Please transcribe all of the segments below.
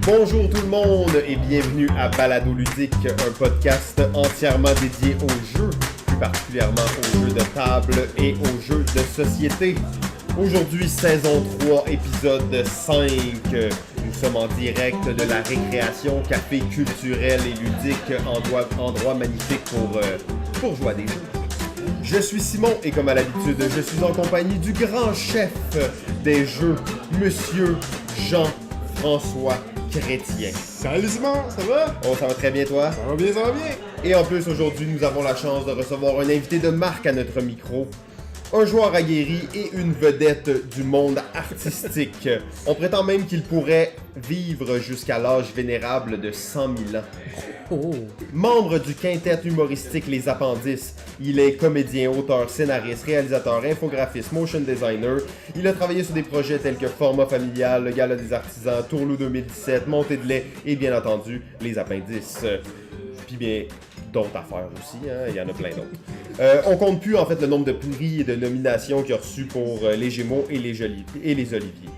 Bonjour tout le monde et bienvenue à Balado Ludique, un podcast entièrement dédié aux jeux, plus particulièrement aux jeux de table et aux jeux de société. Aujourd'hui, saison 3, épisode 5. Nous sommes en direct de la récréation, café culturel et ludique, endroit magnifique pour jouer à des jeux. Je suis Simon et comme à l'habitude, je suis en compagnie du grand chef des jeux, Monsieur Jean-François Chrétien. Salut Simon, ça va? Oh, ça va très bien toi? Ça va bien, ça va bien. Et en plus, aujourd'hui, nous avons la chance de recevoir un invité de marque à notre micro. Un joueur aguerri et une vedette du monde artistique. On prétend même qu'il pourrait vivre jusqu'à l'âge vénérable de 100 000 ans. Oh. Membre du quintet humoristique Les Appendices, il est comédien, auteur, scénariste, réalisateur, infographiste, motion designer. Il a travaillé sur des projets tels que Format familial, Le Gala des artisans, Tourlou 2017, Montée de lait et bien entendu Les Appendices. Puis bien, d'autres affaires aussi, hein? Il y en a plein d'autres. On compte plus en fait le nombre de prix et de nominations qu'il a reçus pour les Gémeaux et les Oliviers.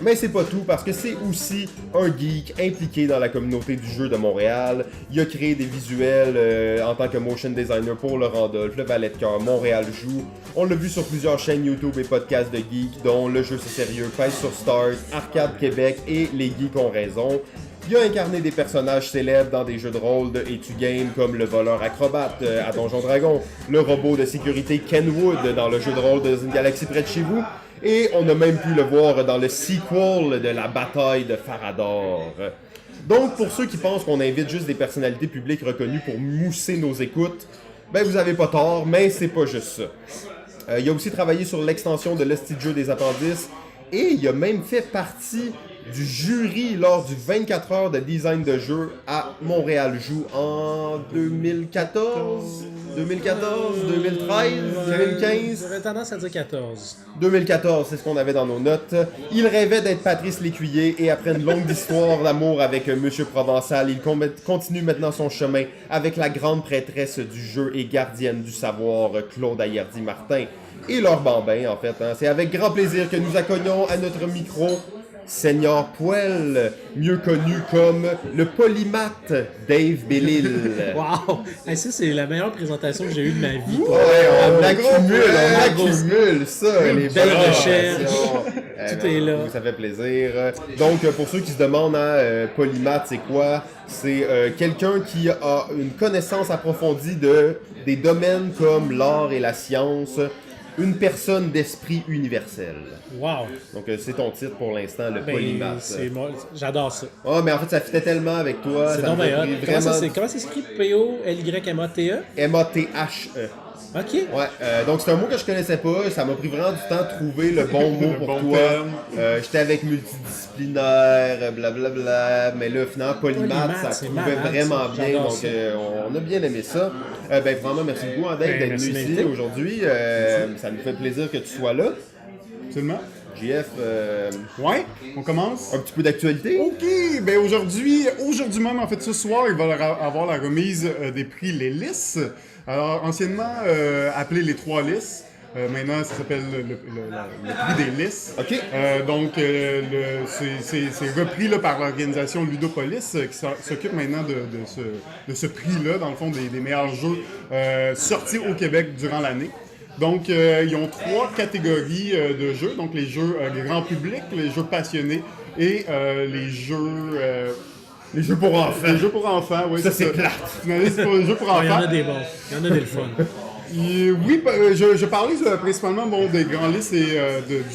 Mais c'est pas tout, parce que c'est aussi un geek impliqué dans la communauté du jeu de Montréal. Il a créé des visuels en tant que motion designer pour le Randolph, le Valet de Cœur, Montréal Joue. On l'a vu sur plusieurs chaînes YouTube et podcasts de geeks, dont Le Jeu c'est sérieux, Pèse sur Stars, Arcade Québec et Les Geeks ont raison. Il a incarné des personnages célèbres dans des jeux de rôle de E2Game comme le voleur acrobate à Donjon Dragon, le robot de sécurité Kenwood dans le jeu de rôle de Une Galaxie près de chez vous, et on a même pu le voir dans le sequel de la bataille de Farador. Donc pour ceux qui pensent qu'on invite juste des personnalités publiques reconnues pour mousser nos écoutes, ben vous avez pas tort, mais c'est pas juste ça. Il a aussi travaillé sur l'extension de l'Hostie de jeu des Appendices, et il a même fait partie du jury lors du 24 heures de design de jeu à Montréal Joue en 2014, 2013, 2015. J'aurais tendance à dire 14. 2014, c'est ce qu'on avait dans nos notes. Il rêvait d'être Patrice Lécuyer et après une longue histoire d'amour avec Monsieur Provençal, il continue maintenant son chemin avec la grande prêtresse du jeu et gardienne du savoir, Claude Ayerdi-Martin. Et leur bambin, en fait. Hein. C'est avec grand plaisir que nous accueillons à notre micro Seigneur Poel, mieux connu comme le polymathe Dave Bellil. Wow! Hey, ça, c'est la meilleure présentation que j'ai eue de ma vie. Ouais, on accumule ça, les belles belles recherches. Tout est là. Ça fait plaisir. Donc, pour ceux qui se demandent, polymathe, c'est quoi? C'est quelqu'un qui a une connaissance approfondie des domaines comme l'art et la science. Une personne d'esprit universel. Wow! Donc, c'est ton titre pour l'instant, le polymathe. J'adore ça. Oh, mais en fait, ça fitait tellement avec toi. C'est donc bien hot. Comment c'est écrit? P-O-L-Y-M-A-T-E? M-A-T-H-E. OK. Ouais, donc c'est un mot que je connaissais pas. Ça m'a pris vraiment du temps de trouver le bon mot pour toi. J'étais avec multidisciplinaire, blablabla. Mais là, finalement, polymathe, ça trouvait vraiment bien. Donc, on a bien aimé ça. Ben, vraiment, merci beaucoup, Dave, d'être venu ici aujourd'hui. Ça nous fait plaisir que tu sois là. Absolument. JF, Ouais, on commence. un petit peu d'actualité. Ok, ben aujourd'hui même, en fait, ce soir, il va avoir la remise des prix Les Lys. Alors, anciennement appelé les 3 Lys. Maintenant, ça s'appelle le prix des Lys. OK. Donc, c'est repris là, par l'organisation Ludopolis qui s'occupe maintenant de ce prix-là, dans le fond, des meilleurs jeux sortis au Québec durant l'année. Donc, ils ont 3 catégories de jeux. Donc, les jeux grand public, les jeux passionnés et les jeux... Les jeux pour enfants. Les jeux pour enfants, oui. Ça, c'est plate. C'est pour les jeux pour enfants. Il y en a des bons. Il y en a des fun. Oui, je parlais principalement des grands listes et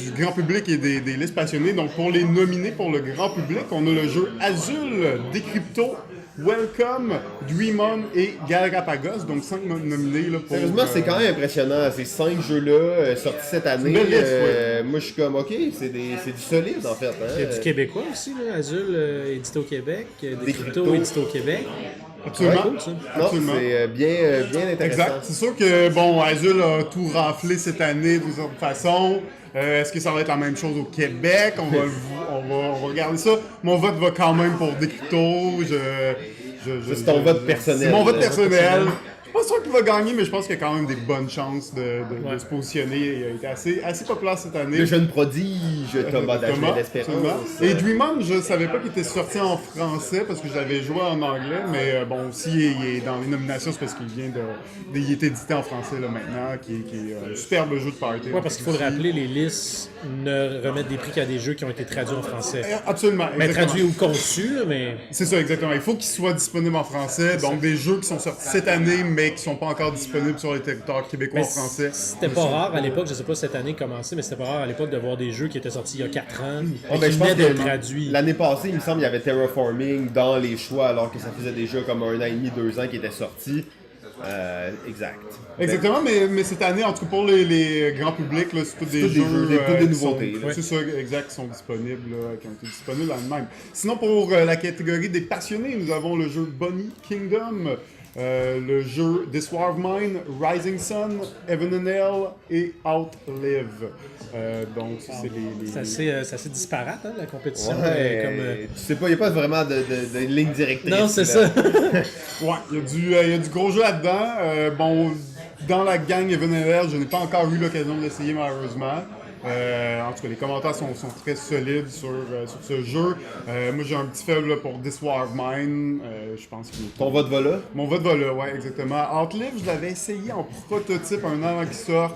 du grand public et des listes passionnés. Donc, pour les nominer pour le grand public, on a le jeu Azul, Decrypto, Welcome, Dreamon et Galapagos. Donc, 5 nominés. Là, pour, Sérieusement, c'est quand même impressionnant. Ces 5 jeux-là sortis cette année. Belle liste, ouais. Moi, je suis comme, OK, c'est du solide, en fait. Hein? Il y a du québécois aussi, là. Azul, édité au Québec. Decrypto. Decrypto, édité au Québec. Absolument. Ouais, cool, ça. Non, Absolument. c'est bien intéressant. Exact. C'est sûr que, Azul a tout raflé cette année d'une certaine façon. Est-ce que ça va être la même chose au Québec? On va regarder ça. Mon vote va quand même pour Decrypto. C'est ton vote personnel. C'est mon vote personnel. Je Pas sûr qu'il va gagner, mais je pense qu'il y a quand même des bonnes chances de se positionner. Il a été assez populaire cette année. Le jeune prodige Thomas d'Espérance. Et Dream On, je savais pas qu'il était sorti en français parce que je l'avais joué en anglais, mais bon, aussi il est dans les nominations, c'est parce qu'il vient il est édité en français là, maintenant, qui est un superbe jeu de party. Ouais, parce qu'il faut le rappeler, les listes ne remettent des prix qu'à des jeux qui ont été traduits en français. Absolument. Mais exactement. traduits ou conçus, là, mais... C'est ça, exactement. Il faut qu'ils soient disponibles en français, donc des jeux qui sont sortis cette année, mais qui sont pas encore disponibles sur les territoires québécois en français. C'était pas rare à l'époque, je sais pas si cette année commençait, mais c'était pas rare à l'époque de voir des jeux qui étaient sortis il y a 4 ans et qui je pense venaient que d'être traduits. l'année passée, il me semble, il y avait Terraforming dans les choix, alors que ça faisait déjà comme 1 an et demi, 2 ans qui était sorti. Exact. Exactement, mais cette année, en tout cas pour les grands publics, là, c'est tous des jeux, toutes des qui sont- nouveautés. là. C'est ça, exact, qui sont disponibles, là, qui ont été disponibles l'année même. Sinon, pour la catégorie des passionnés, nous avons le jeu Bunny Kingdom, le jeu This War of Mine, Rising Sun, Heaven and Hell et Outlive. Donc, ça, c'est les... C'est assez disparate, hein, la compétition. Ouais, tu sais pas, il n'y a pas vraiment de ligne directrice. Non, c'est là. ça. Ouais, il y a du gros jeu là-dedans. Bon, dans la gang Heaven and Hell, je n'ai pas encore eu l'occasion de l'essayer malheureusement. En tout cas, les commentaires sont très solides sur ce jeu. Moi, j'ai un petit faible là, pour This War of Mine. Je pense que... Ton vote va là? Mon vote va là, ouais, exactement. Outlive, je l'avais essayé en prototype un an avant qu'il sorte.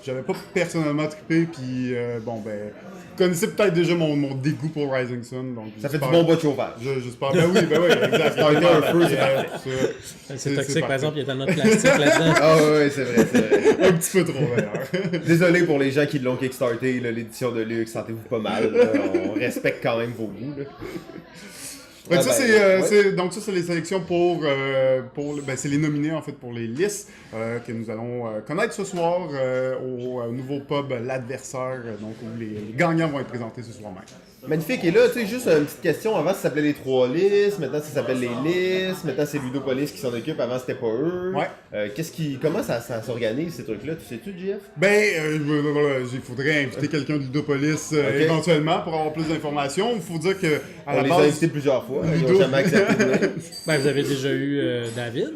J'avais pas personnellement trippé, puis bon, ben... Vous connaissez peut-être déjà mon dégoût pour Rising Sun. Donc Ça fait du bon bas de chauffage. J'espère. Ben oui, exact. Starter un feu, c'est parfait. C'est toxique, par exemple, il y a tellement de plastique là-dedans. Ah ouais, c'est vrai, c'est vrai. Un petit peu trop, d'ailleurs. Désolé pour les gens qui l'ont kickstarté, là, l'édition de luxe, sentez-vous pas mal. Là. On respecte quand même vos goûts. Là. Donc, Ah, ça, c'est les sélections pour c'est les nominés en fait pour les listes que nous allons connaître ce soir au nouveau pub L'Adversaire, donc où les gagnants vont être présentés ce soir même. Magnifique. Et là, tu sais, juste une petite question. Avant, ça s'appelait les 3 listes. Maintenant, ça s'appelle les listes. Maintenant, c'est Ludopolis qui s'en occupe. Avant, c'était pas eux. Ouais. Comment ça s'organise, ces trucs-là? Tu sais-tu, JF? Il faudrait inviter quelqu'un de Ludopolis éventuellement pour avoir plus d'informations. Il faut dire que à On la les a base, invités plusieurs fois. Ils Ludo- n'ont jamais accepté de venir. Ben, vous avez déjà eu David.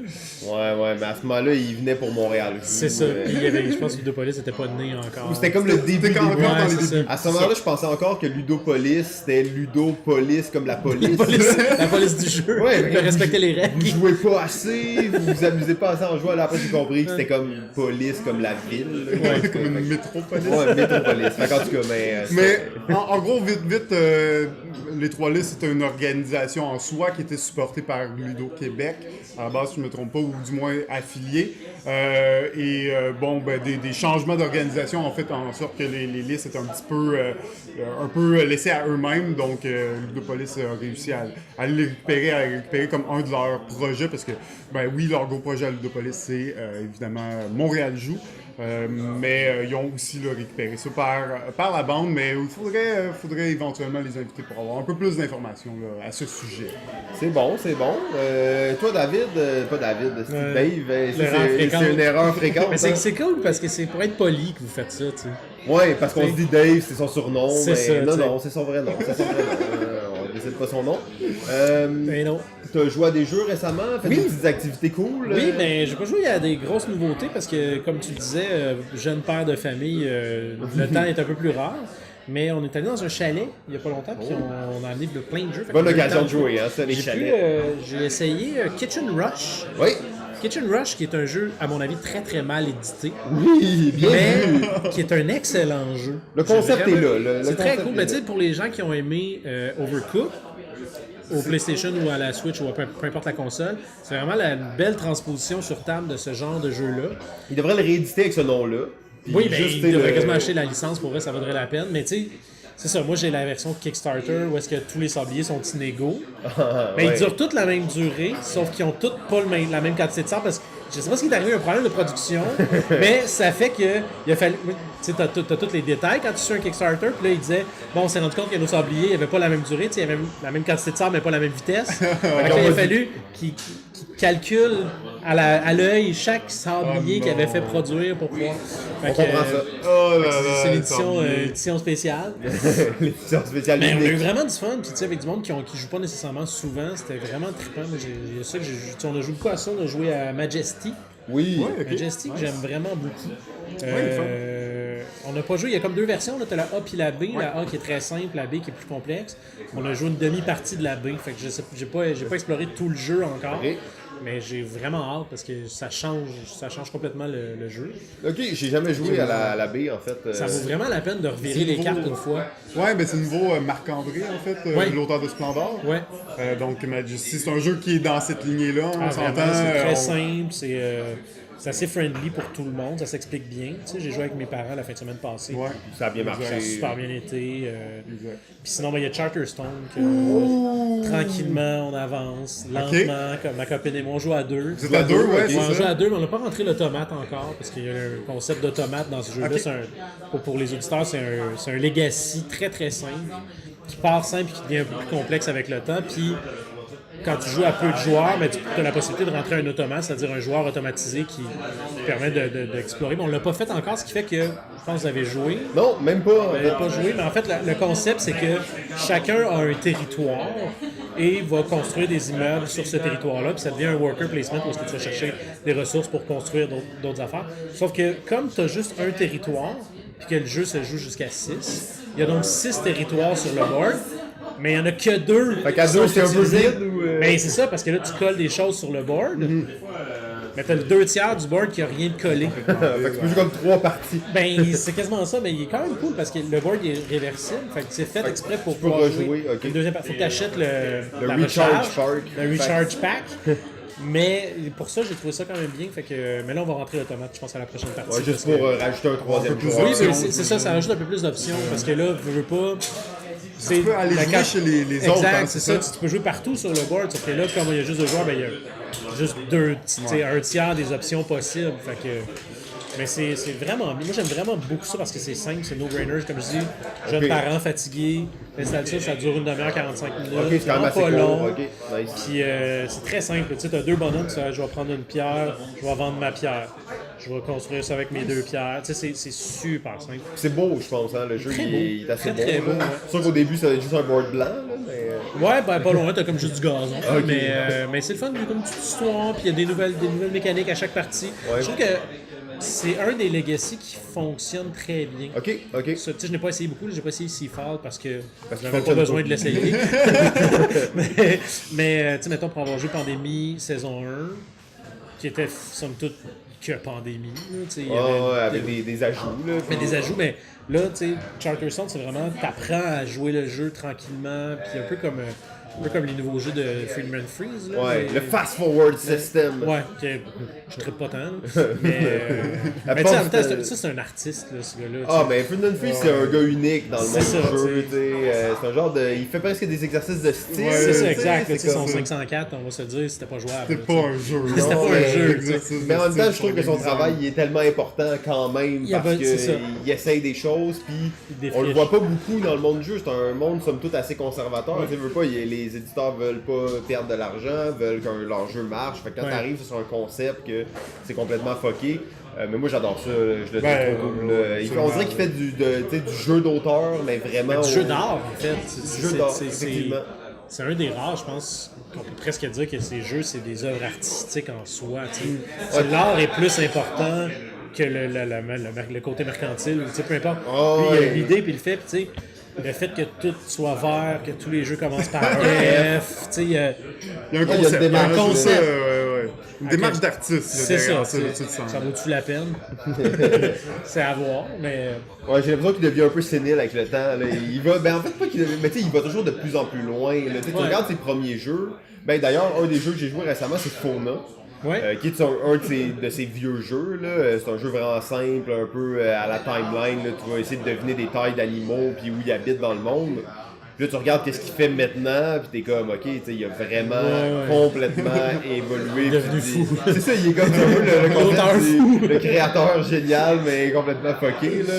Ouais, mais à ce moment-là, il venait pour Montréal. C'est ça. Puis il y avait, je pense que Ludopolis n'était pas né encore. C'était comme le début. C'était encore des- dans les c'est débuts. ça. À ce moment-là, je pensais encore que Ludopolis, c'était Ludopolis comme la police. La police du jeu. Ouais, de respecter les règles. Vous jouez pas assez, vous vous amusez pas assez en jouant. Là, après, j'ai compris que c'était comme police, comme la ville. Ouais, comme une métropolis. Ouais, métropolis. Fait qu'en tout cas, Mais en gros, vite, les 3 listes, c'était une organisation en soi qui était supportée par Ludo Québec, à la base, si je ne me trompe pas, ou du moins affiliée. Des changements d'organisation ont fait en sorte que les listes étaient un peu laissées à eux-mêmes. Donc, Ludopolis a réussi à les récupérer comme un de leurs projets, parce que, leur gros projet à Ludopolis, c'est évidemment Montréal Joue. Mais ils ont aussi récupéré ça par la bande, mais il faudrait éventuellement les inviter pour avoir un peu plus d'informations à ce sujet. c'est bon. Toi, David, pas David, c'est Dave, L'erreur fréquente. c'est une erreur fréquente. Mais hein? c'est cool parce que c'est pour être poli que vous faites ça, tu sais. Ouais, parce qu'on se dit Dave, c'est son surnom, C'est mais ça, tu sais. non, c'est son vrai nom. On décide pas son nom. Mais non. T'as joué à des jeux récemment, fait Oui. des petites activités cool. Oui, mais j'ai pas joué à des grosses nouveautés parce que, comme tu disais, jeune père de famille, le temps est un peu plus rare. Mais on est allé dans un chalet il y a pas longtemps, puis on a amené plein de jeux. Fait Bonne qu'on a eu le occasion temps de jouer, hein, ça, les chalets. J'ai essayé Kitchen Rush. Oui, Kitchen Rush, qui est un jeu, à mon avis, très très mal édité, oui, bien vu. mais qui est un excellent jeu. Le concept J'ai est là, le C'est très concept cool. est Mais là. tu sais, pour les gens qui ont aimé Overcooked, au PlayStation ou à la Switch ou à peu importe la console, c'est vraiment la belle transposition sur table de ce genre de jeu-là. Il devrait le rééditer avec ce nom-là. Puis Oui, mais juste, il tu sais, devrait le- quasiment acheter la licence, pour vrai, ça vaudrait la peine. Mais tu sais, c'est ça, moi j'ai la version Kickstarter où est-ce que tous les sabliers sont inégaux. Mais ouais. ils durent toutes la même durée, sauf qu'ils ont toutes pas la même quantité de sable parce que je sais pas ce qui est arrivé, un problème de production, mais ça fait que il a fallu. Tu sais, t'as tous les détails quand tu suis un Kickstarter, puis là il disait bon, on s'est rendu compte que nos sabliers n'avaient pas la même durée, tu sais, il y avait la même quantité de sable, mais pas la même vitesse. Fait que là, il a fallu qu'ils calculent à l'œil chaque sablier qu'il avait fait produire pour pouvoir. On comprend ça. Oh là C'est là, l'édition spéciale. L'édition spéciale Mais on a eu unique. vraiment du fun, puis tu sais, avec du monde qui joue pas nécessairement souvent, c'était vraiment trippant. Moi, il y a ça que on a joué beaucoup à ça, on a joué à Majesty. Oui. Ouais, ok. Majesty que j'aime vraiment beaucoup. Ouais, On n'a pas joué, il y a comme deux versions, tu as la A puis la B, la A qui est très simple, la B qui est plus complexe. On a joué une demi-partie de la B, fait que j'ai pas exploré tout le jeu encore. Ok. Mais j'ai vraiment hâte parce que ça change complètement le jeu. Ok, j'ai jamais joué à la B en fait. Ça vaut vraiment la peine de revirer les cartes une fois. Ouais, ben c'est nouveau Marc-André, en fait, Ouais. l'auteur de Splendor. Ouais. Donc, Majesty, c'est un jeu qui est dans cette lignée-là, on Ah, s'entend. vraiment, c'est très on- simple, c'est assez friendly pour tout le monde, ça s'explique bien. Tu sais, j'ai joué avec mes parents la fin de semaine passée. Ouais. Ça a bien Ça a marché. super bien été. Exact. Puis sinon, ben, il y a Charterstone que tranquillement on avance, lentement, comme ma copine et moi on joue à deux. Vous êtes à deux, ouais, Ok. Ouais, on c'est joue ça. à deux, mais on n'a pas rentré l'automate encore parce qu'il y a un concept d'automate dans ce jeu-là. Ok. Pour les auditeurs, c'est un legacy très très simple qui part simple et qui devient un peu plus complexe avec le temps. Puis quand tu joues à peu de joueurs, ben, tu as la possibilité de rentrer un automate, c'est-à-dire un joueur automatisé qui permet d'explorer. Mais on ne l'a pas fait encore, ce qui fait que, je pense que vous avez joué. Non, même pas. Vous n'avez pas joué, mais en fait, le concept, c'est que chacun a un territoire et va construire des immeubles sur ce territoire-là, puis ça devient un worker placement où est-ce que tu vas chercher des ressources pour construire d'autres affaires. Sauf que comme tu as juste un territoire, puis que le jeu se joue jusqu'à 6, il y a donc 6 territoires sur le board, mais il n'y en a que 2. Fait qu'à deux, c'est un peu vide ou. Ben, c'est ça, parce que là, tu colles des choses sur le board, mais tu as le 2/3 du board qui n'a rien de collé. Fait que tu peux jouer comme 3 parties. Ben, c'est quasiment ça, mais il est quand même cool parce que le board il est réversible. Fait que c'est fait exprès pour tu peux pouvoir rejouer, jouer. ok. Une deuxième partie. Faut que tu achètes la Recharge recharge, Pack. le Recharge Pack. Mais pour ça, j'ai trouvé ça quand même bien. Fait que, mais là, on va rentrer l'automate, je pense, à la prochaine partie. Ouais, juste parce pour que- rajouter un troisième plus joueur. Oui, options. c'est ça, ça rajoute un peu plus d'options parce que là, veux pas. Tu peux aller jouer chez les autres, Exact, hein, c'est c'est ça. ça? Tu peux jouer partout sur le board, sauf que là, comme il y a juste 2 joueurs, ben, il y a juste un tiers des options possibles. Fait que, mais c'est vraiment bien. Moi, j'aime vraiment beaucoup ça parce que c'est simple, c'est no-brainers. Comme je dis, jeunes Ok. parents fatigués, installe ça dure une demi-heure, 45 minutes. Ok, c'est quand même assez pas court. long. Ok, nice. Puis c'est très simple. Tu as 2 bonhommes, tu sais, je vais prendre une pierre, je vais vendre ma pierre. Je vais construire ça avec mes 2 pierres. Tu sais, c'est super simple. C'est beau, je pense, hein. Le jeu Très il beau. est assez Très, très beau. beau, là. ouais. C'est sûr qu'au début, ça va être juste un board blanc, là, mais. Ouais, ben pas loin, t'as comme juste du gazon. Ok. Mais c'est le fun, il y a comme une petite histoire, puis il y a des nouvelles mécaniques à chaque partie. Ouais. Je trouve que c'est un des legacy qui fonctionne très bien. Ok, ok. Ça, tu sais, je n'ai pas essayé beaucoup, j'ai pas essayé Seafall parce que Parce qu'il j'avais pas fonctionne besoin pas. de l'essayer. mais tu sais, mettons, pour avoir joué Pandémie saison 1, qui était somme toute que Pandémie. Là, tu sais, il y avait- Ouais, avec des ajouts, là. mais des ajouts, mais là, tu sais, Charterstone, c'est vraiment, t'apprends à jouer le jeu tranquillement, puis un peu comme les nouveaux jeux de Friedman Freeze. Là, Ouais, mais- le fast forward system. Ouais, que je trippe pas tant. Là. Mais tu sais, en même temps, c'est un artiste, là, ce gars-là. tu sais. Ah, mais Ferdinand Free, c'est un gars unique dans le monde C'est ça, du jeu, tu tu sais. C'est un genre de. Il fait presque des exercices de style. Ouais, C'est ça, tu sais, exact. c'est Tu sais, son comme- 504, on va se dire, c'était pas jouable. C'est là, pas tu sais. un jeu. C'était non, pas un mais jeu, exercice Mais en même de temps, style je trouve que son pour les travail il est tellement important quand même Il a parce pas- c'est ça. qu'il essaye des choses, puis Il on le défriche. voit pas beaucoup dans le monde du jeu. C'est un monde somme toute assez conservateur. Tu sais, veux pas, les éditeurs veulent pas perdre de l'argent, veulent que leur jeu marche. Fait que quand Ouais. t'arrives sur un concept que c'est complètement fucké. Mais moi j'adore ça, je le Ben, trouve trop cool. ouais, On dirait qu'il fait tu sais, du jeu d'auteur, mais vraiment. Du jeu au- d'art, en fait. Du jeu d'art, c'est- effectivement. C'est un des rares, je pense, qu'on peut presque dire que ces jeux, c'est des œuvres artistiques en soi. Tu sais. L'art est plus important que le côté mercantile, tu sais, peu importe. Oh, Lui, il ouais. a l'idée puis le fait, puis tu sais, le fait que tout soit vert, que tous les jeux commencent par F, tu sais, Il y a un il y a une concept. démarche, hein, un concept. c'est ça, ouais. Une démarche d'artiste. là, c'est ça. derrière c'est- tu le sens. Ça vaut-tu la peine? C'est à voir, mais... Ouais, j'ai l'impression qu'il devient un peu sénile avec le temps. Là. Il va, ben en fait, pas qu'il devient, mais tu sais, il va toujours de plus en plus loin. Là. Tu sais, tu Ouais. regardes ses premiers jeux. Ben d'ailleurs, un des jeux que j'ai joué récemment, c'est Fauna. Ouais. Qui est un de ses vieux jeux. Là. C'est un jeu vraiment simple, un peu à la timeline. Là. Tu vas essayer de deviner des tailles d'animaux puis où ils habitent dans le monde. Puis là, tu regardes qu'est-ce qu'il fait maintenant, puis t'es comme, ok, tu sais, il a vraiment Ouais. complètement évolué. Devenu puis fou. C'est ça, il est comme un peu le L'auteur concept du- le créateur génial, mais complètement fucké, là.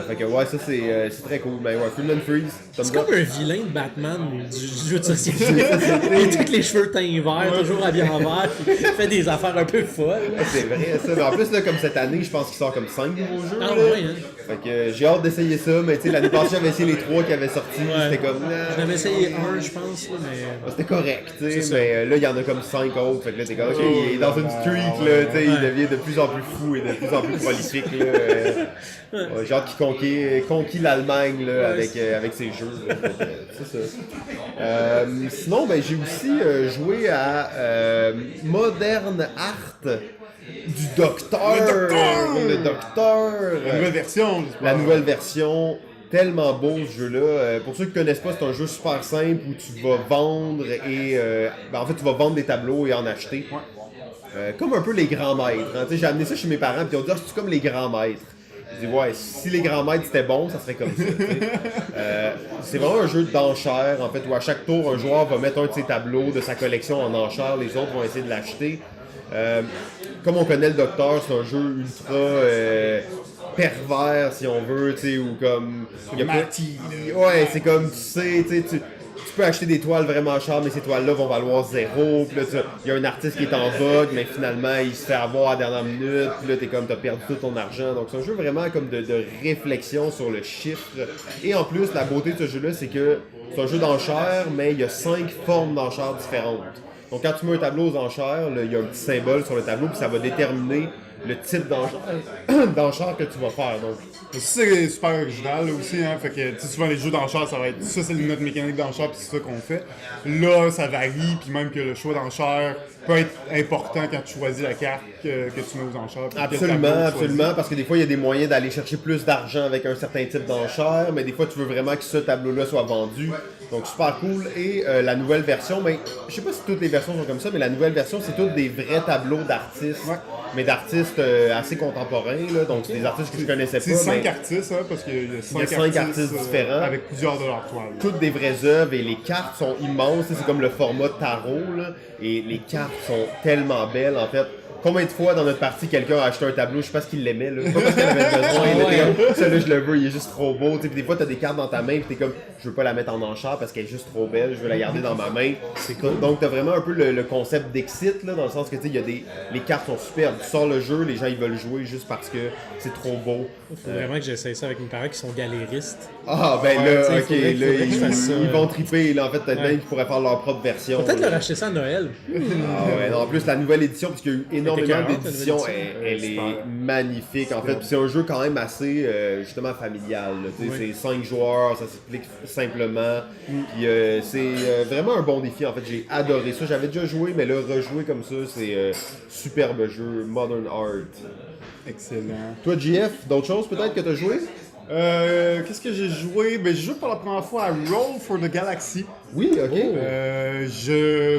Fait que ouais, ça c'est très cool. Mais ouais, Freeman Freeze, C'est comme un vilain de Batman du jeu de société. Il a tous les cheveux teints verts, toujours habillé en vert, puis il fait des affaires un peu folles. C'est vrai ça. Mais en plus, là, comme cette année, je pense qu'il sort comme 5 nouveaux jeux. Ah là. ouais, hein. Fait que j'ai hâte d'essayer ça, mais tu sais, l'année passée, j'avais essayé les 3 qui avaient sorti. C'était comme. J'en avais essayé un, je pense, là, mais. C'était correct, tu C'est sais, ça. mais là, il y en a comme 5 autres. Fait que là, t'es comme, ok, il est dans une streak, là, tu sais, il devient de plus en plus fou et de plus en plus prolifique, là. Ouais, j'ai hâte qu'il conquit l'Allemagne, là, avec ses jeux. Là. Fait que, c'est ça. Sinon, ben, j'ai aussi joué à Modern Art du Docteur. Le Docteur. La nouvelle version, j'espère. La nouvelle version. Tellement beau ce jeu-là. Pour ceux qui connaissent pas, c'est un jeu super simple où tu vas vendre et en fait tu vas vendre des tableaux et en acheter. Comme un peu les grands maîtres. Hein. J'ai amené ça chez mes parents et ils ont dit ah, c'est comme les grands maîtres. Je dis ouais, si les grands maîtres c'était bon, ça serait comme ça. C'est vraiment un jeu d'enchères en fait où à chaque tour un joueur va mettre un de ses tableaux de sa collection en enchères, les autres vont essayer de l'acheter. Comme on connaît le Docteur, c'est un jeu ultra pervers si on veut, tu sais, ou comme... Ouais, c'est comme, tu sais, tu peux acheter des toiles vraiment chères, mais ces toiles-là vont valoir 0. Puis là, il y a un artiste qui est en vogue, mais finalement, il se fait avoir à la dernière minute. Puis là, t'es comme, t'as perdu tout ton argent. Donc, c'est un jeu vraiment comme de réflexion sur le chiffre. Et en plus, la beauté de ce jeu-là, c'est que c'est un jeu d'enchères, mais il y a 5 formes d'enchères différentes. Donc, quand tu mets un tableau aux enchères, il y a un petit symbole sur le tableau, puis ça va déterminer le type d'enchères que tu vas faire. Donc, c'est super original là, aussi, hein. Fait que souvent les jeux d'enchères, ça va être ça, c'est notre mécanique d'enchères, puis c'est ça qu'on fait. Là, ça varie, puis même que le choix d'enchères peut être important quand tu choisis la carte que tu mets aux enchères. Absolument, parce que des fois, il y a des moyens d'aller chercher plus d'argent avec un certain type d'enchères, mais des fois, tu veux vraiment que ce tableau-là soit vendu. Donc, super cool. Et la nouvelle version, ben, je sais pas si toutes les versions sont comme ça, mais la nouvelle version, c'est toutes des vrais tableaux d'artistes. Ouais. Mais d'artistes assez contemporains, là, donc c'est des artistes que je connaissais pas. C'est 5 artistes, hein, parce qu'il y a 5 artistes différents. Avec plusieurs de leurs toiles. Toutes des vraies œuvres et les cartes sont immenses, c'est comme le format tarot, là, et les cartes sont tellement belles, en fait. Combien de fois dans notre partie quelqu'un a acheté un tableau, je sais pas ce qu'il l'aimait, là. Pas parce qu'il avait besoin, celui-là je le veux, il est juste trop beau. T'sais, des fois t'as des cartes dans ta main pis t'es comme je veux pas la mettre en enchère parce qu'elle est juste trop belle, je veux la garder dans ma main. C'est cool. Donc t'as vraiment un peu le concept d'exit là, dans le sens que il y a les cartes sont superbes. Tu sors le jeu, les gens ils veulent jouer juste parce que c'est trop beau. Faut vraiment que j'essaye ça avec mes parents qui sont galéristes. Ah ben là, ok, là ils vont triper, là en fait peut-être même qu'ils pourraient faire leur propre version. Peut-être leur acheter ça à Noël. Ah ouais, non, en plus la nouvelle édition, parce qu'il y a eu énormément d'éditions, elle est magnifique en fait. Puis c'est un jeu quand même assez justement familial. C'est 5 joueurs, ça s'explique simplement. Puis c'est vraiment un bon défi en fait. J'ai adoré ça. J'avais déjà joué, mais là rejouer comme ça, c'est superbe jeu, Modern Art. Excellent. Toi, JF, d'autres choses peut-être que tu as joué? Qu'est-ce que j'ai joué? Ben, j'ai joué pour la première fois à Roll for the Galaxy. Oui, ok. Je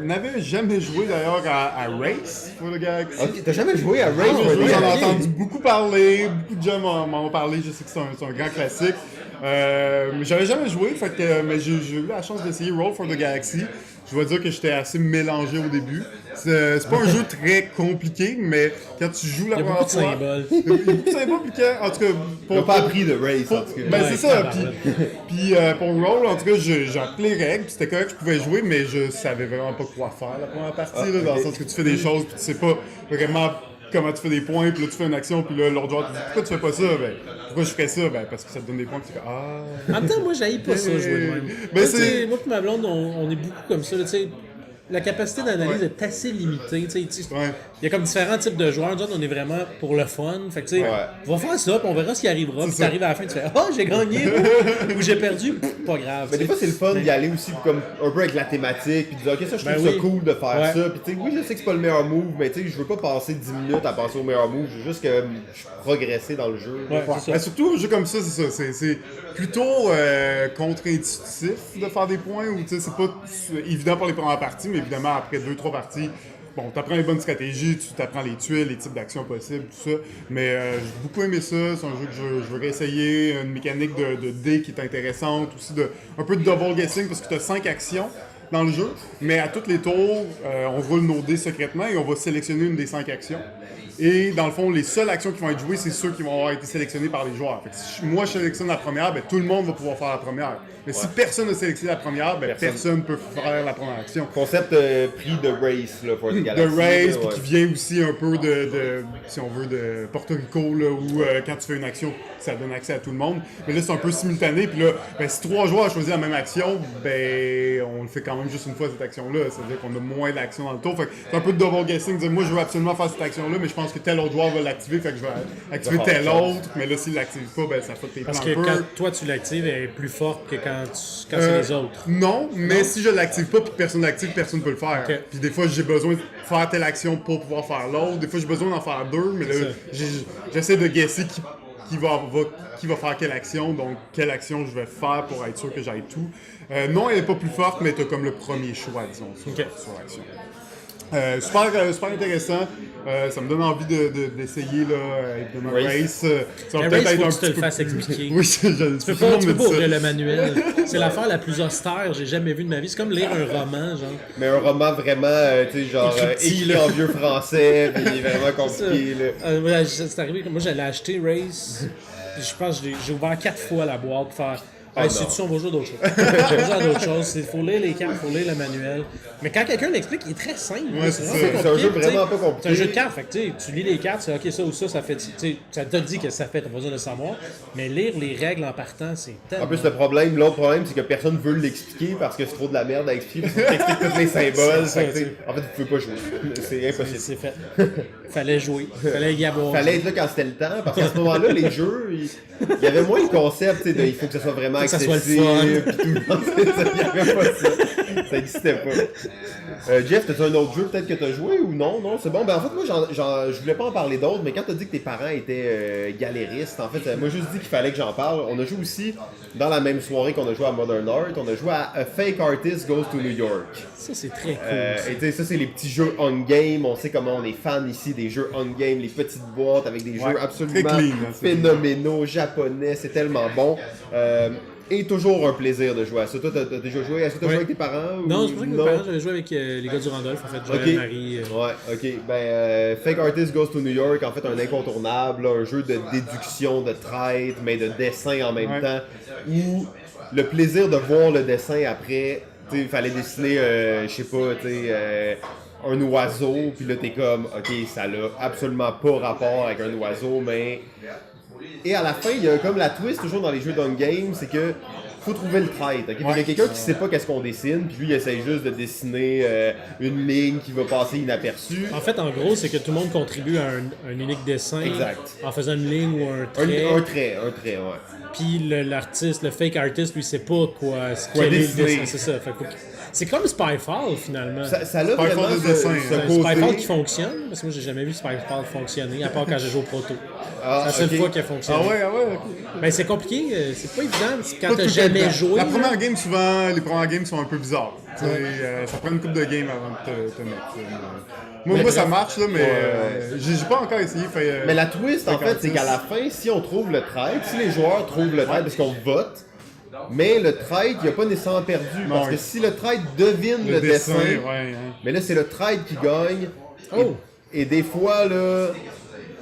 n'avais jamais joué d'ailleurs à Race for the Galaxy. Ok, t'as jamais joué à Race for the Galaxy? J'en ai entendu beaucoup parler, beaucoup de gens m'en ont parlé, je sais que c'est un grand classique. Mais j'avais jamais joué, fait que, mais j'ai eu la chance d'essayer Roll for the Galaxy. Je dois dire que j'étais assez mélangé au début. C'est pas un jeu très compliqué, mais quand tu joues la première fois... Il y a beaucoup de symboles. Il y a beaucoup de symboles, puis en tout cas... Ils n'ont pas appris de Race, en tout cas. Ben c'est ça, puis pour Roll, en tout cas, j'ai appris les règles, puis c'était correct, je pouvais jouer, mais je savais vraiment pas quoi faire la première partie, là, dans le sens que tu fais des choses, puis tu sais pas vraiment comment tu fais des points, puis là tu fais une action, puis là l'autre joueur te dit pourquoi tu fais pas ça? Ben pourquoi je ferais ça? Ben parce que ça te donne des points, puis tu fais ah. En même temps, moi j'haïs pas ça jouer de même. Ben, moi et ma blonde, on est beaucoup comme ça, tu sais. La capacité d'analyse est assez limitée. Il y a comme différents types de joueurs. Nous autres, on est vraiment pour le fun. Fait que, on va faire ça, puis on verra ce qui arrivera. Puis t'arrives à la fin, tu fais « Ah, j'ai gagné! » ou « J'ai perdu! » Pas grave. Mais des fois, c'est le fun d'y aller aussi comme un peu avec la thématique, puis de dire « Ok, ça, je trouve ça cool de faire ça. » Puis tu sais, oui, je sais que c'est pas le meilleur move, mais tu sais, je veux pas passer 10 minutes à penser au meilleur move. Je veux juste que je progresser dans le jeu. Ben, surtout, un jeu comme ça, c'est ça. C'est plutôt contre-intuitif de faire des points, ou tu sais, c'est pas évident pour les premières parties, mais évidemment, après 2-3 parties, bon, t'apprends les bonnes stratégies, tu t'apprends les tuiles, les types d'actions possibles, tout ça. Mais j'ai beaucoup aimé ça, c'est un jeu que je veux réessayer, une mécanique de dés qui est intéressante, aussi un peu de double guessing, parce que t'as 5 actions. dans le jeu, mais à tous les tours, on roule nos dés secrètement et on va sélectionner une des 5 actions. Et dans le fond, les seules actions qui vont être jouées, c'est ceux qui vont avoir été sélectionnés par les joueurs. Fait que si moi je sélectionne la première, ben, tout le monde va pouvoir faire la première. Mais si personne n'a sélectionné la première, ben, personne ne peut faire la première action. Concept pris de Race, là, for the Galaxy. De Race, là, puis qui vient aussi un peu si on veut, de Porto Rico, là, où quand tu fais une action, ça donne accès à tout le monde. Mais là, c'est un peu simultané, puis là, ben, si 3 joueurs choisissent la même action, ben, on le fait quand même juste une fois, cette action-là. C'est-à-dire qu'on a moins d'actions dans le tour. Fait que c'est un peu de double guessing, dire, moi, je veux absolument faire cette action-là, mais je pense que tel autre joueur va l'activer, fait que je vais activer tel autre, mais là, s'il l'active pas, ben, ça fait tes plans Parce un que peu. quand toi tu l'actives, elle est plus forte que quand c'est les autres. Non, mais si je l'active pas puis que personne l'active, personne peut le faire. Ok. Puis des fois, j'ai besoin de faire telle action pour pouvoir faire l'autre. Des fois, j'ai besoin d'en faire 2, mais là, j'essaie de guesser qui va faire quelle action, donc quelle action je vais faire pour être sûr que j'aille tout. Non, elle est pas plus forte, mais tu as comme le premier choix, disons, sur l'action. Super intéressant. Ça me donne envie d'essayer évidemment Race. Ça va Mais peut-être Race, être faut un que tu te petit le peu fasses plus- expliquer. Oui, Tu peux pas ouvrir le manuel. C'est l'affaire la plus austère que j'ai jamais vue de ma vie. C'est comme lire un roman, genre. Mais un roman vraiment, tu sais, genre, Écrit petit, écrit là. en vieux français, puis vraiment compliqué, là. Ouais, c'est arrivé que moi j'allais acheter Race. Puis je pense que j'ai ouvert 4 fois la boîte pour faire. Hey, c'est on va jouer à d'autres choses. On va jouer à d'autres choses. Il faut lire les cartes, il faut lire le manuel. Mais quand quelqu'un l'explique, il est très simple. Ouais, c'est vraiment ça. pas C'est un jeu compliqué, vraiment tu sais. pas compliqué. C'est un jeu de cartes. Fait que, tu lis les cartes, c'est OK, ça ou ça fait. Tu sais, ça te dit que ça fait, t'as pas besoin de savoir. Mais lire les règles en partant, c'est tellement. En plus, l'autre problème, c'est que personne veut l'expliquer parce que c'est trop de la merde à expliquer. Parce que t'expliques tous les symboles. C'est ça, Fait que, tu sais, tu sais. en fait, tu pouvez pas jouer. C'est impossible. C'est fait. Fallait jouer. Fallait y avoir. Fallait être là quand c'était le temps, parce qu'à ce moment-là, les jeux, il y avait moins le concept, tu sais, il faut que ça soit vraiment Faut que ça soit le accessible, pis tout. Non, il n'y avait pas ça. Ça n'existait pas. Jeff, t'as-tu un autre jeu peut-être que t'as joué ou non? Non, c'est bon. Ben en fait, moi, je voulais pas en parler d'autres, mais quand t'as dit que tes parents étaient galéristes, en fait, ça m'a juste dit qu'il fallait que j'en parle. On a joué aussi, dans la même soirée qu'on a joué à Modern Art, on a joué à A Fake Artist Goes to New York. Ça, c'est très cool. Et tu sais, ça, c'est les petits jeux on-game. On sait comment on est fan ici des jeux on-game, les petites boîtes avec des jeux absolument très clean, hein, c'est phénoménaux, japonais, c'est tellement bon. Et toujours un plaisir de jouer à ça. Toi, t'as déjà joué? Est-ce que t'as joué avec tes parents? Non, ou... c'est pour ça que mes parents, j'avais joué avec les gars du Randolph, en fait, Joël, Marie. Ouais, ok. Ben, Fake Artist Goes to New York, en fait, un incontournable, là, un jeu de déduction, de traite, mais de dessin en même temps, où le plaisir de voir le dessin après, tu sais, il fallait dessiner, je sais pas, tu sais, un oiseau, puis là, t'es comme, ok, ça n'a absolument pas rapport avec un oiseau, mais... Et à la fin, il y a comme la twist, toujours dans les jeux d'on-game, c'est que faut trouver le trait. Okay? Il y a quelqu'un qui sait pas qu'est-ce qu'on dessine, puis lui, il essaie juste de dessiner une ligne qui va passer inaperçue. En fait, en gros, c'est que tout le monde contribue à un unique dessin. Exact. En faisant une ligne ou un trait. Un trait, ouais. Puis l'artiste, le fake artist, lui, sait pas quel est le dessiner. dessin. C'est ça. Fait que c'est comme Spyfall, finalement. Ça a Spyfall vraiment de dessin, ce hein. côté... Spyfall qui fonctionne, parce que moi, j'ai jamais vu Spyfall fonctionner, à part quand j'ai joué au proto. Ah, C'est la seule ok. fois qu'il a fonctionné. Ah ouais, ok. Ben, c'est compliqué, c'est pas évident quand Pas t'as tout jamais le temps. joué. La là. première game, souvent, les premières games sont un peu bizarres. Tu sais, ça prend une couple de games avant de te mettre. Moi, ça marche, là, mais j'ai pas encore essayé. Mais la twist, en Fake fait, c'est Artist. qu'à la fin, si on trouve le trait, si les joueurs trouvent le trait, parce qu'on vote, mais le trait, il a pas nécessairement perdu. Parce Non, que si le trait devine le dessin, ouais, hein. mais là, c'est le trait qui gagne. Oh! Et des fois, là,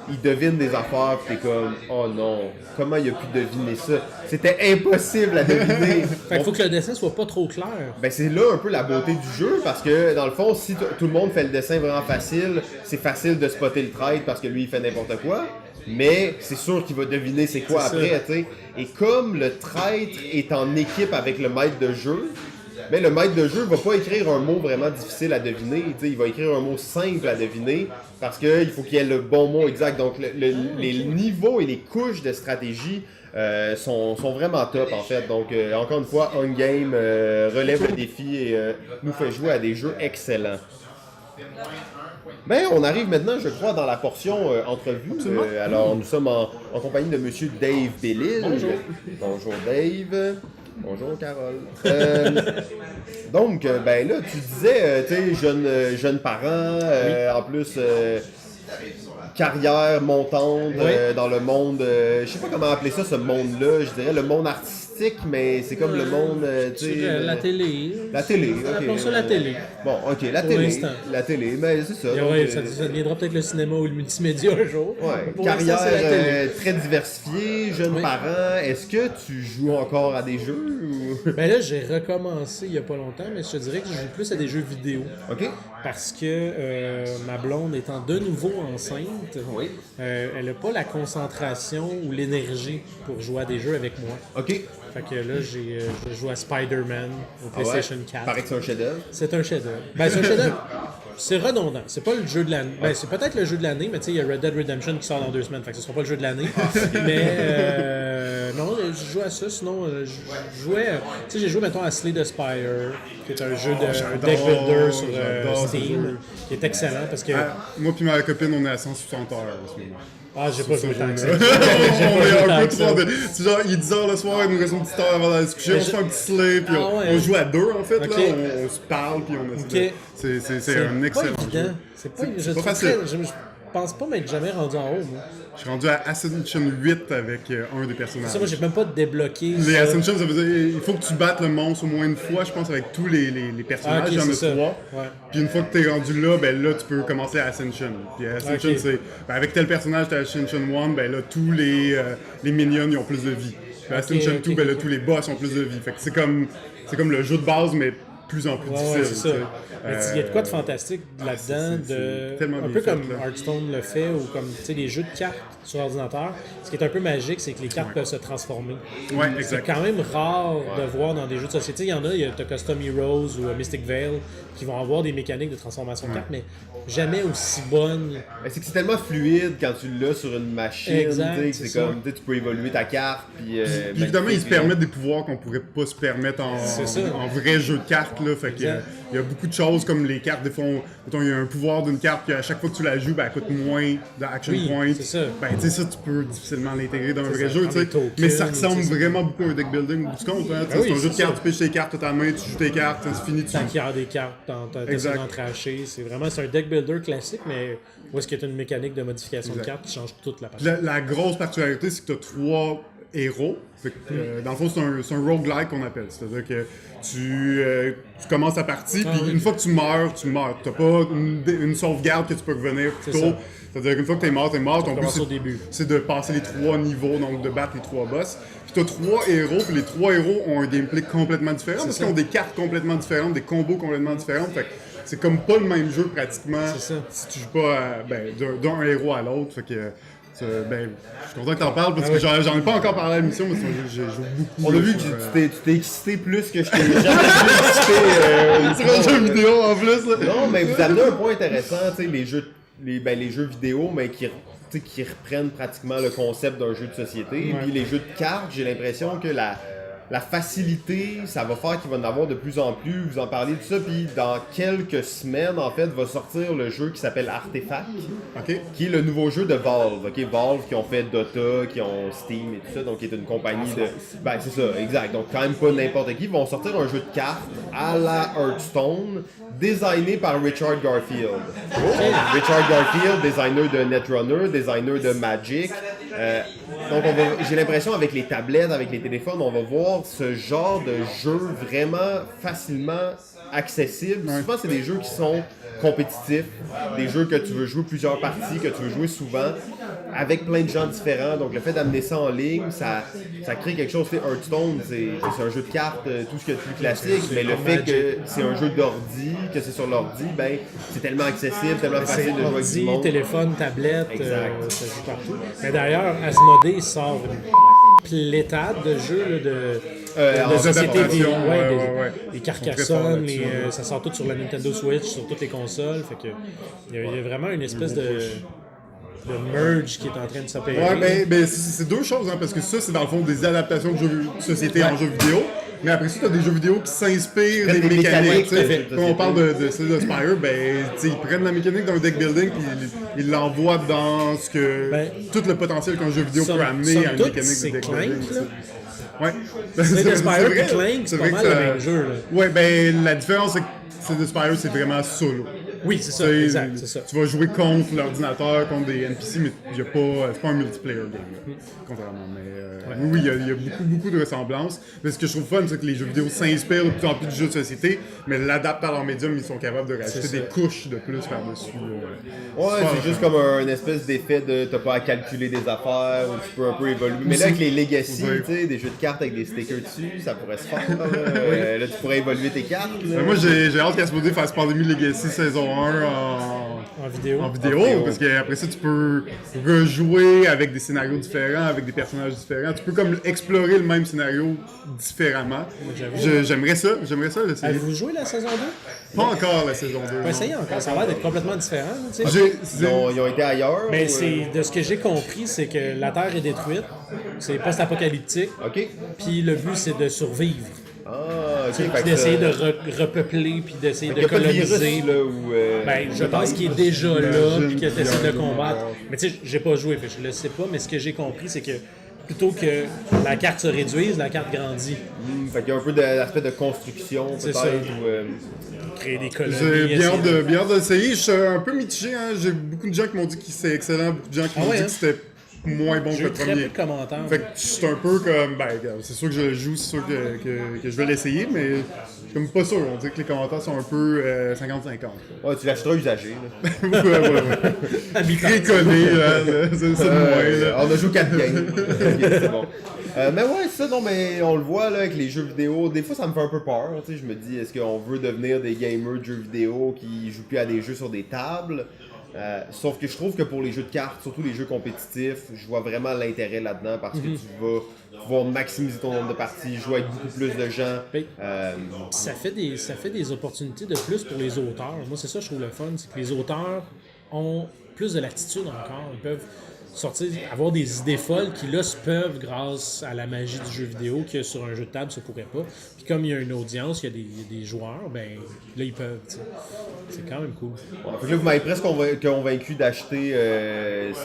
il devine des affaires, pis t'es comme, oh non, comment il a pu deviner ça? C'était impossible à deviner. Fait qu'il faut que le dessin soit pas trop clair. Ben c'est là un peu la beauté du jeu, parce que dans le fond, si tout le monde fait le dessin vraiment facile, c'est facile de spotter le trait parce que lui, il fait n'importe quoi. Mais c'est sûr qu'il va deviner c'est quoi C'est après, ça. tu sais. Et comme le traître est en équipe avec le maître de jeu, mais le maître de jeu va pas écrire un mot vraiment difficile à deviner, tu sais, il va écrire un mot simple à deviner parce qu'il faut qu'il y ait le bon mot exact. Donc les niveaux et les couches de stratégie sont vraiment top en fait. Donc encore une fois, On Game relève le défi et nous fait jouer à des jeux excellents. Ben, on arrive maintenant, je crois, dans la portion entrevue. Alors, nous sommes en compagnie de Monsieur Dave Bellil. Bonjour. Bonjour Dave. Bonjour Carole. Donc, ben là, tu disais, tu sais, jeune parent, en plus, carrière montante Oui. dans le monde, je sais pas comment appeler ça, ce monde-là, je dirais le monde artistique, humoristique, mais c'est comme le monde, tu sais... La télé. La télé, Appelons ok. ça la télé. Bon, ok, la Pour télé. l'instant. La télé, mais c'est ça. Et donc, ouais, ça deviendra peut-être le cinéma ou le multimédia un jour. ouais, Pour carrière l'instant, c'est la télé. très diversifiée, jeunes Oui. parents. Est-ce que tu joues encore à des jeux ou... Ben là, j'ai recommencé il y a pas longtemps, mais je te dirais que je joue plus à des jeux vidéo. Ok. Parce que ma blonde étant de nouveau enceinte, Oui. elle n'a pas la concentration ou l'énergie pour jouer à des jeux avec moi. Ok. Fait que là, je joue à Spider-Man au Ah ouais? PlayStation 4. Paraît que c'est un chef-d'œuvre. C'est un chef-d'œuvre. Ben, c'est un chef-d'œuvre. C'est redondant. C'est pas le jeu de l'année. Ben, c'est peut-être le jeu de l'année, mais tu sais, il y a Red Dead Redemption qui sort dans 2 semaines. Fait que ce sera pas le jeu de l'année. Mais non, je joue à ça. Sinon, je jouais. Tu sais, j'ai joué, mettons, à Slay the Spire, qui est un jeu de deck builder sur j'adore ce Steam, jeu. qui est excellent parce que. Moi puis ma copine, on est à 160 heures en ce moment. Ah, j'ai pas joué tant que ça. on est un peu tant que trop ça. C'est genre, il est 10h le soir, il nous reste une petite heure avant d'aller se coucher, on se fait un petit slay, puis Ah ouais. on joue à deux en fait, Ok. là, on se parle, puis on essaie Ok. de... C'est un excellent pas jeu. évident. C'est pas, je pas trouve facile. je pense pas m'être jamais rendu en haut, moi. Je suis rendu à Ascension 8 avec un des personnages. Ça, moi, j'ai même pas débloqué. Les ça. Ascension, ça veut dire il faut que tu battes le monstre au moins une fois, je pense, avec tous les personnages, Ah, ok, il y en a c'est ça. 3. Ouais. Puis une fois que t'es rendu là, ben là, tu peux commencer à Ascension. Puis Ascension, Ok. c'est, ben, avec tel personnage, t'as Ascension 1, ben là, tous les minions, ils ont plus de vie. Puis Ascension ok, 2, ben là, ok. tous les boss ont plus de vie. Fait que c'est comme le jeu de base, mais plus en plus Ouais, difficile. ouais, c'est ça. tu sais. Mais il y a de quoi de fantastique là-dedans, c'est tellement un bien peu fait, comme là. Hearthstone le fait, ou comme tu sais, les jeux de cartes sur ordinateur. Ce qui est un peu magique, c'est que les cartes peuvent se transformer. Ouais, C'est exact. quand même rare de voir dans des jeux de société. Il y en a, t'as Custom Heroes ou Mystic Vale qui vont avoir des mécaniques de transformation de cartes, mais jamais aussi bonnes. Mais c'est que c'est tellement fluide quand tu l'as sur une machine. Exact, tu sais, c'est c'est comme, tu sais, tu peux évoluer ta carte. Puis, Puis évidemment, ils se permettent des pouvoirs qu'on pourrait pas se permettre C'est ça. en vrai jeu de cartes. Là. Fait que, Exact. il y a beaucoup de choses comme les cartes. Des fois, mettons, il y a un pouvoir d'une carte, puis à chaque fois que tu la joues, ben, elle coûte moins d'action Oui, points. c'est ça. Ben, tu sais, ça, tu peux difficilement l'intégrer dans un vrai ça, jeu. dans tu sais. les tokens, Mais ça ressemble tu sais. vraiment beaucoup à un deck building au bout du compte. Hein, tu sais, oui, c'est un jeu de c'est cartes, ça. tu pêches tes cartes, t'as ta main, tu joues tes cartes, c'est fini. Tu... T'acquiers des cartes, t'essaies Exact. d'en tracher. C'est un deck builder classique, mais où est-ce qu'il y a une mécanique de modification de Exact. cartes qui change toute la partie. La grosse particularité, c'est que tu as 3 héros. Fait que, dans le fond, c'est un roguelike qu'on appelle. C'est-à-dire que tu commences ta partie, Ah puis oui. une fois que tu meurs, tu meurs. Tu n'as pas une sauvegarde que tu peux revenir plus C'est tôt. ça. C'est-à-dire qu'une fois que tu es mort, tu es mort. Ton but, recommences au début. c'est de passer les 3 niveaux, donc de battre les 3 boss. Puis tu as 3 héros, puis les 3 héros ont un gameplay complètement différent parce ça. qu'ils ont des cartes complètement différentes, des combos complètement différents. Fait que c'est comme pas le même jeu pratiquement C'est ça. si tu joues pas d'un héros à l'autre. Fait que ben, je suis content que t'en parles parce que j'en ai pas encore parlé à l'émission, mais j'ai joué beaucoup. On a vu que tu t'es excité plus que je t'ai jamais vu excité. C'est un jeu vidéo en plus. Là. Non, mais vous amenez un point intéressant, tu sais, les jeux vidéo, mais qui reprennent pratiquement le concept d'un jeu de société. Puis les jeux de cartes, j'ai l'impression que la facilité, ça va faire qu'il va en avoir de plus en plus. Vous en parlez de ça, puis dans quelques semaines, en fait, va sortir le jeu qui s'appelle Artefact, Ok. qui est le nouveau jeu de Valve. Ok, Valve qui ont fait Dota, qui ont Steam et tout ça, donc qui est une compagnie de... Ben, c'est ça, exact. Donc, quand même pas n'importe qui. Ils vont sortir un jeu de cartes à la Hearthstone, designé par Richard Garfield. Richard Garfield, designer de Netrunner, designer de Magic. Donc, j'ai l'impression, avec les tablettes, avec les téléphones, on va voir ce genre de jeu vraiment facilement accessible. Souvent, c'est des jeux qui sont compétitifs, des jeux que tu veux jouer plusieurs parties, que tu veux jouer souvent, avec plein de gens différents. Donc, le fait d'amener ça en ligne, ça crée quelque chose. Tu sais, Hearthstone, c'est un jeu de cartes, tout ce qu'il y a de plus classique, mais le fait que c'est un jeu d'ordi, que c'est sur l'ordi, ben, c'est tellement accessible, tellement facile C'est de jouer avec du ordi, monde. téléphone, tablette, Exact. ça joue partout. Mais d'ailleurs, Asmodée sort une pléthade de jeux là, de société, adaptations, des Ils Carcassonne, sont très forts là-dessus, ça sort tout sur la Nintendo Switch, sur toutes les consoles. Fait que il y a vraiment une espèce de merge qui est en train de s'opérer. Ouais, ben c'est deux choses, hein, parce que ça, c'est dans le fond des adaptations de jeux de société en jeux vidéo. Mais après ça, tu as des jeux vidéo qui s'inspirent des Des mécaniques. mécaniques, tu sais. tout à fait. Quand on parle de Spire, ben, tu sais, ils prennent la mécanique d'un deck building puis ils l'envoient dans ce que tout le potentiel qu'un jeu vidéo peut amener à une mécanique c'est de deck Clank, building. là. Ouais. C'est de Spire vrai, et Clank, c'est pas vrai mal que le ça- même jeu. Là. Ouais, ben la différence, c'est que c'est de Spire, c'est vraiment solo. Oui, c'est ça, exact, c'est ça. Tu vas jouer contre l'ordinateur, contre des NPC, mais c'est pas un multiplayer game, là, contrairement. Mais oui, il y a beaucoup de ressemblances. Mais ce que je trouve fun, c'est que les jeux vidéo s'inspirent de plus en plus du jeu de société, mais l'adaptent à leur médium, ils sont capables de rajouter des couches de plus par-dessus. Ouais, c'est juste comme un espèce d'effet de t'as pas à calculer des affaires, ou tu peux un peu évoluer. Mais là, avec les Legacy, tu sais, des jeux de cartes avec des stickers dessus, ça pourrait se faire. Là, tu pourrais évoluer tes cartes. Là. Moi, j'ai hâte qu'Asmodée fasse Pandémie Legacy saison 1 En vidéo. parce qu'après ça, tu peux rejouer avec des scénarios différents, avec des personnages différents. Tu peux comme explorer le même scénario différemment. J'aimerais ça l'essayer. Avez-vous joué la saison 2? Pas encore la saison 2. Pas essayé encore, ça a l'air d'être complètement différent. Tu sais. Ils ont été ailleurs. Mais de ce que j'ai compris, c'est que la Terre est détruite, c'est post-apocalyptique, OK. puis le but c'est de survivre. Ah, OK. Puis d'essayer de repeupler, puis d'essayer de Il n'y a pas de coloniser. virus, là, où... Ben, je pense qu'il est déjà là, puis qu'il essaie de combattre. Mais tu sais, j'ai pas joué, fait que je le sais pas, mais ce que j'ai compris, c'est que plutôt que la carte se réduise, la carte grandit. Fait qu'il y a un peu d'aspect de construction, C'est peut-être. ça. Ou, Créer des colonies. J'ai bien hâte d'essayer. Je suis un peu mitigé. Hein. J'ai beaucoup de gens qui m'ont dit que c'était excellent, beaucoup de gens qui m'ont dit que c'était moins bon que J'ai le eu très peu premier. de commentaires. Fait que c'est un peu comme, ben, c'est sûr que je le joue, c'est sûr que je vais l'essayer, mais je suis comme pas sûr. On dit que les commentaires sont un peu 50-50. ouais, tu l'achèteras usagé. Là. À mi-temps. Réconné, c'est ça de moins. Là. On a joué 4 games. C'est bon. Mais ouais, ça, non, mais on le voit là avec les jeux vidéo. Des fois, ça me fait un peu peur. Tu sais, je me dis, est-ce qu'on veut devenir des gamers de jeux vidéo qui jouent plus à des jeux sur des tables? Sauf que je trouve que pour les jeux de cartes, surtout les jeux compétitifs, je vois vraiment l'intérêt là-dedans parce que tu vas pouvoir maximiser ton nombre de parties, jouer avec beaucoup plus de gens. Ça fait des opportunités de plus pour les auteurs. Moi, c'est ça que je trouve le fun, c'est que les auteurs ont plus de latitude encore. Ils peuvent sortir, avoir des idées folles qui là se peuvent grâce à la magie du jeu vidéo que sur un jeu de table ça pourrait pas. Puis comme il y a une audience, il y a des joueurs, ben là ils peuvent. T'sais. C'est quand même cool. Ouais, fait que là, vous m'avez presque convaincu d'acheter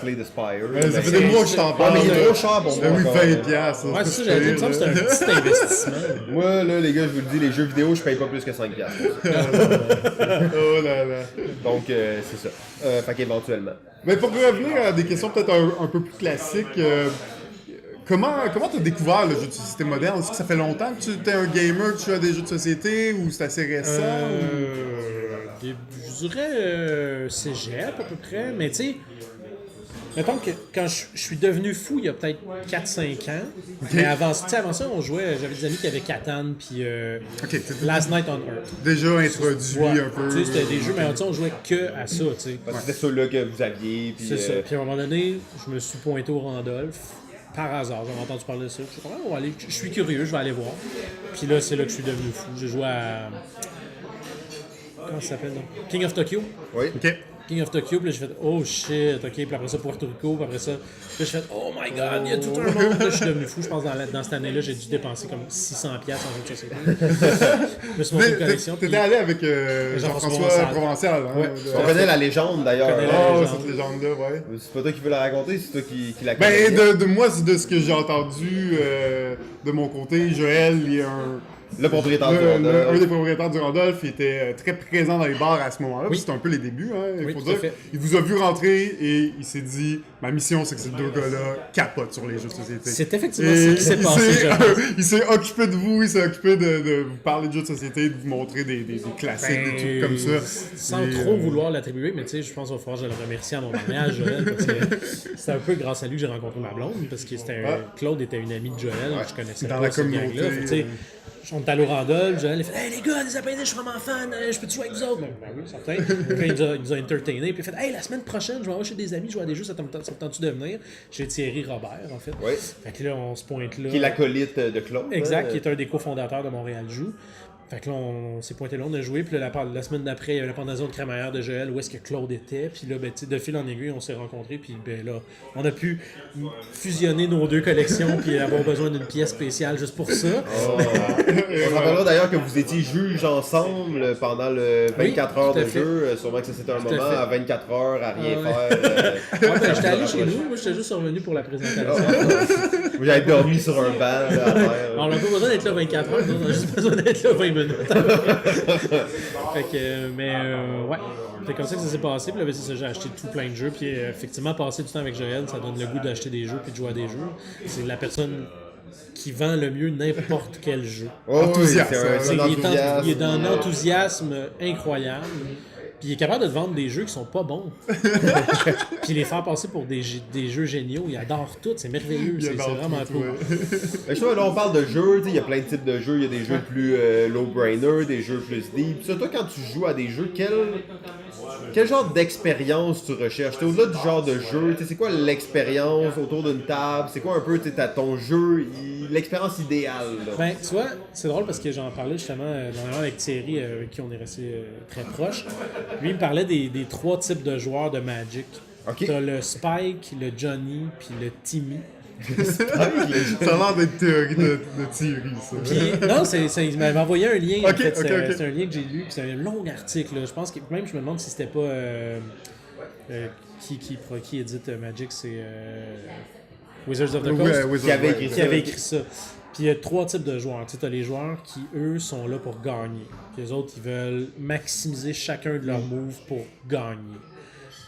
Slay the Spire. Ça fait des mois que je t'en parle. mais il est trop cher pour moi. Oui, encore, 20$. Ça, Ouais, c'est ça, j'allais dire, il me semble que c'est un petit investissement. Moi, là, les gars, je vous le dis, les jeux vidéo, je paye pas plus que 5$. Oh là là. Donc, c'est ça. Fait qu'éventuellement. Mais pour revenir à des questions peut-être un peu plus classiques, comment tu as découvert le jeu de société moderne? Est-ce que ça fait longtemps que tu es un gamer, que tu as des jeux de société ou c'est assez récent? Je dirais cégep à peu près, mais tu sais, mettons que quand je suis devenu fou il y a peut-être 4-5 ans, mais avant ça, on jouait, j'avais des amis qui avaient Catan puis Last Night on Earth. Déjà introduit Ouais. un peu. Tu sais, c'était des jeux, mais on jouait que à ça, tu sais. C'était ceux-là que vous aviez. Puis, C'est ça. Puis à un moment donné, je me suis pointé au Randolph. Par hasard, j'avais entendu parler de ça. Je suis dit, on va aller, je suis curieux, je vais aller voir. Puis là, c'est là que je suis devenu fou. J'ai joué à. Comment ça s'appelle, donc? King of Tokyo. Oui. OK. King of Tokyo, puis là, j'ai fait oh shit, ok, puis après ça, Puerto Rico, puis après ça, puis là, j'ai fait oh my god, il y a tout un monde. Là, je suis devenu fou, je pense, dans cette année-là, j'ai dû dépenser comme 600$ en jeu de société. Je me suis monté une collection. T'étais allé avec Jean-François Provençal. Hein, Ouais. On connaît la légende d'ailleurs. On connaît la Oh, légende. cette légende-là, ouais. C'est pas toi qui veux la raconter, c'est toi qui la connais. Ben, de moi, c'est de ce que j'ai entendu de mon côté. Joël, il est Le propriétaire du Randolph. un des propriétaires du Randolph, il était très présent dans les bars à ce moment-là. Oui. C'était un peu les débuts, hein, il Oui, faut tout à dire. fait. Il vous a vu rentrer et il s'est dit ma mission, c'est que ces deux gars-là capotent sur les jeux de société. C'est effectivement Et ce qui s'est passé, je pense. il s'est occupé de vous, il s'est occupé de vous parler de jeux de société, de vous montrer des classiques, des trucs comme ça. Sans Et, trop vouloir l'attribuer, mais tu sais, je pense qu'il va falloir que je le remercie à mon mariage, Joël, parce que c'est un peu grâce à lui que j'ai rencontré ma blonde, parce que Claude était une amie de Joël, que je connaissais Dans pas, la cette communauté, gang-là. Fait que, tu sais, on est allé au Randolph, Joël, il a fait hey les gars, des appendices, je suis vraiment fan, je peux jouer avec vous autres? Ben oui, certain. Puis il nous a entertainés, puis il a fait hey, la semaine prochaine, je vais aller chez des amis jouer à des jeux, ça te tente-tu de venir? J'ai Thierry Robert, en fait. Oui. Fait que là, on se pointe là. Qui est l'acolyte de Claude. Exact, hein. qui est un des cofondateurs de Montréal Joue. Fait que là, on s'est pointé là, on a joué, puis là, la semaine d'après, il y avait la pendaison de crémaillère de Joël, où est-ce que Claude était, puis là, ben, tu sais, de fil en aiguille, on s'est rencontrés, puis ben là, on a pu fusionner nos deux collections, puis avoir besoin d'une pièce spéciale juste pour ça. On se rappellera d'ailleurs que vous étiez juges ensemble pendant le 24 Oui, heures tout à de fait. jeu. Sûrement que ça c'était un Tout à moment fait. à 24 heures à rien Ah faire. Ouais, ben, j'étais allé chez nous, moi j'étais juste revenu pour la présentation. Moi, j'avais dormi sur un banc, là, à terre. On n'a pas besoin d'être là 24 heures, on a juste besoin d'être là 20 minutes. Fait que, ouais. C'est comme ça que ça s'est passé. Puis là, ben, c'est ça, j'ai acheté tout plein de jeux. Puis effectivement, passer du temps avec Joël, ça donne le goût d'acheter des jeux puis de jouer à des jeux. C'est la personne qui vend le mieux n'importe quel jeu. Oh, Enthousiaste, oui, c'est un enthousiasme. Il est dans un enthousiasme incroyable. Puis il est capable de te vendre des jeux qui sont pas bons. Puis les faire passer pour des jeux géniaux. Il adore tout. C'est merveilleux. C'est vraiment cool. Mais je trouve, là, on parle de jeux. Il y a plein de types de jeux. Il y a des jeux plus low-brainer, des jeux plus deep. Ça, toi, quand tu joues à des jeux, quel genre d'expérience tu recherches? T'es au-delà du genre de jeu. C'est quoi l'expérience autour d'une table? C'est quoi un peu ton jeu, l'expérience idéale? Là? Ben, tu vois, c'est drôle parce que j'en parlais justement dernièrement avec Thierry, avec qui on est resté très proche. Lui, il me parlait des 3 types de joueurs de Magic. Okay. T'as le Spike, le Johnny, puis le Timmy. Ça a l'air d'être théorie de Thierry, ça. Puis, non, il m'avait envoyé un lien. Ok, en fait, ok. c'est un lien que j'ai lu, puis c'est un long article. Là. Je pense que même je me demande si c'était pas qui édite Magic, c'est Wizards of the Coast qui avait écrit ça. Puis il y a 3 types de joueurs. Tu sais, t'as les joueurs qui, eux, sont là pour gagner. Puis les autres, ils veulent maximiser chacun de leurs moves pour gagner.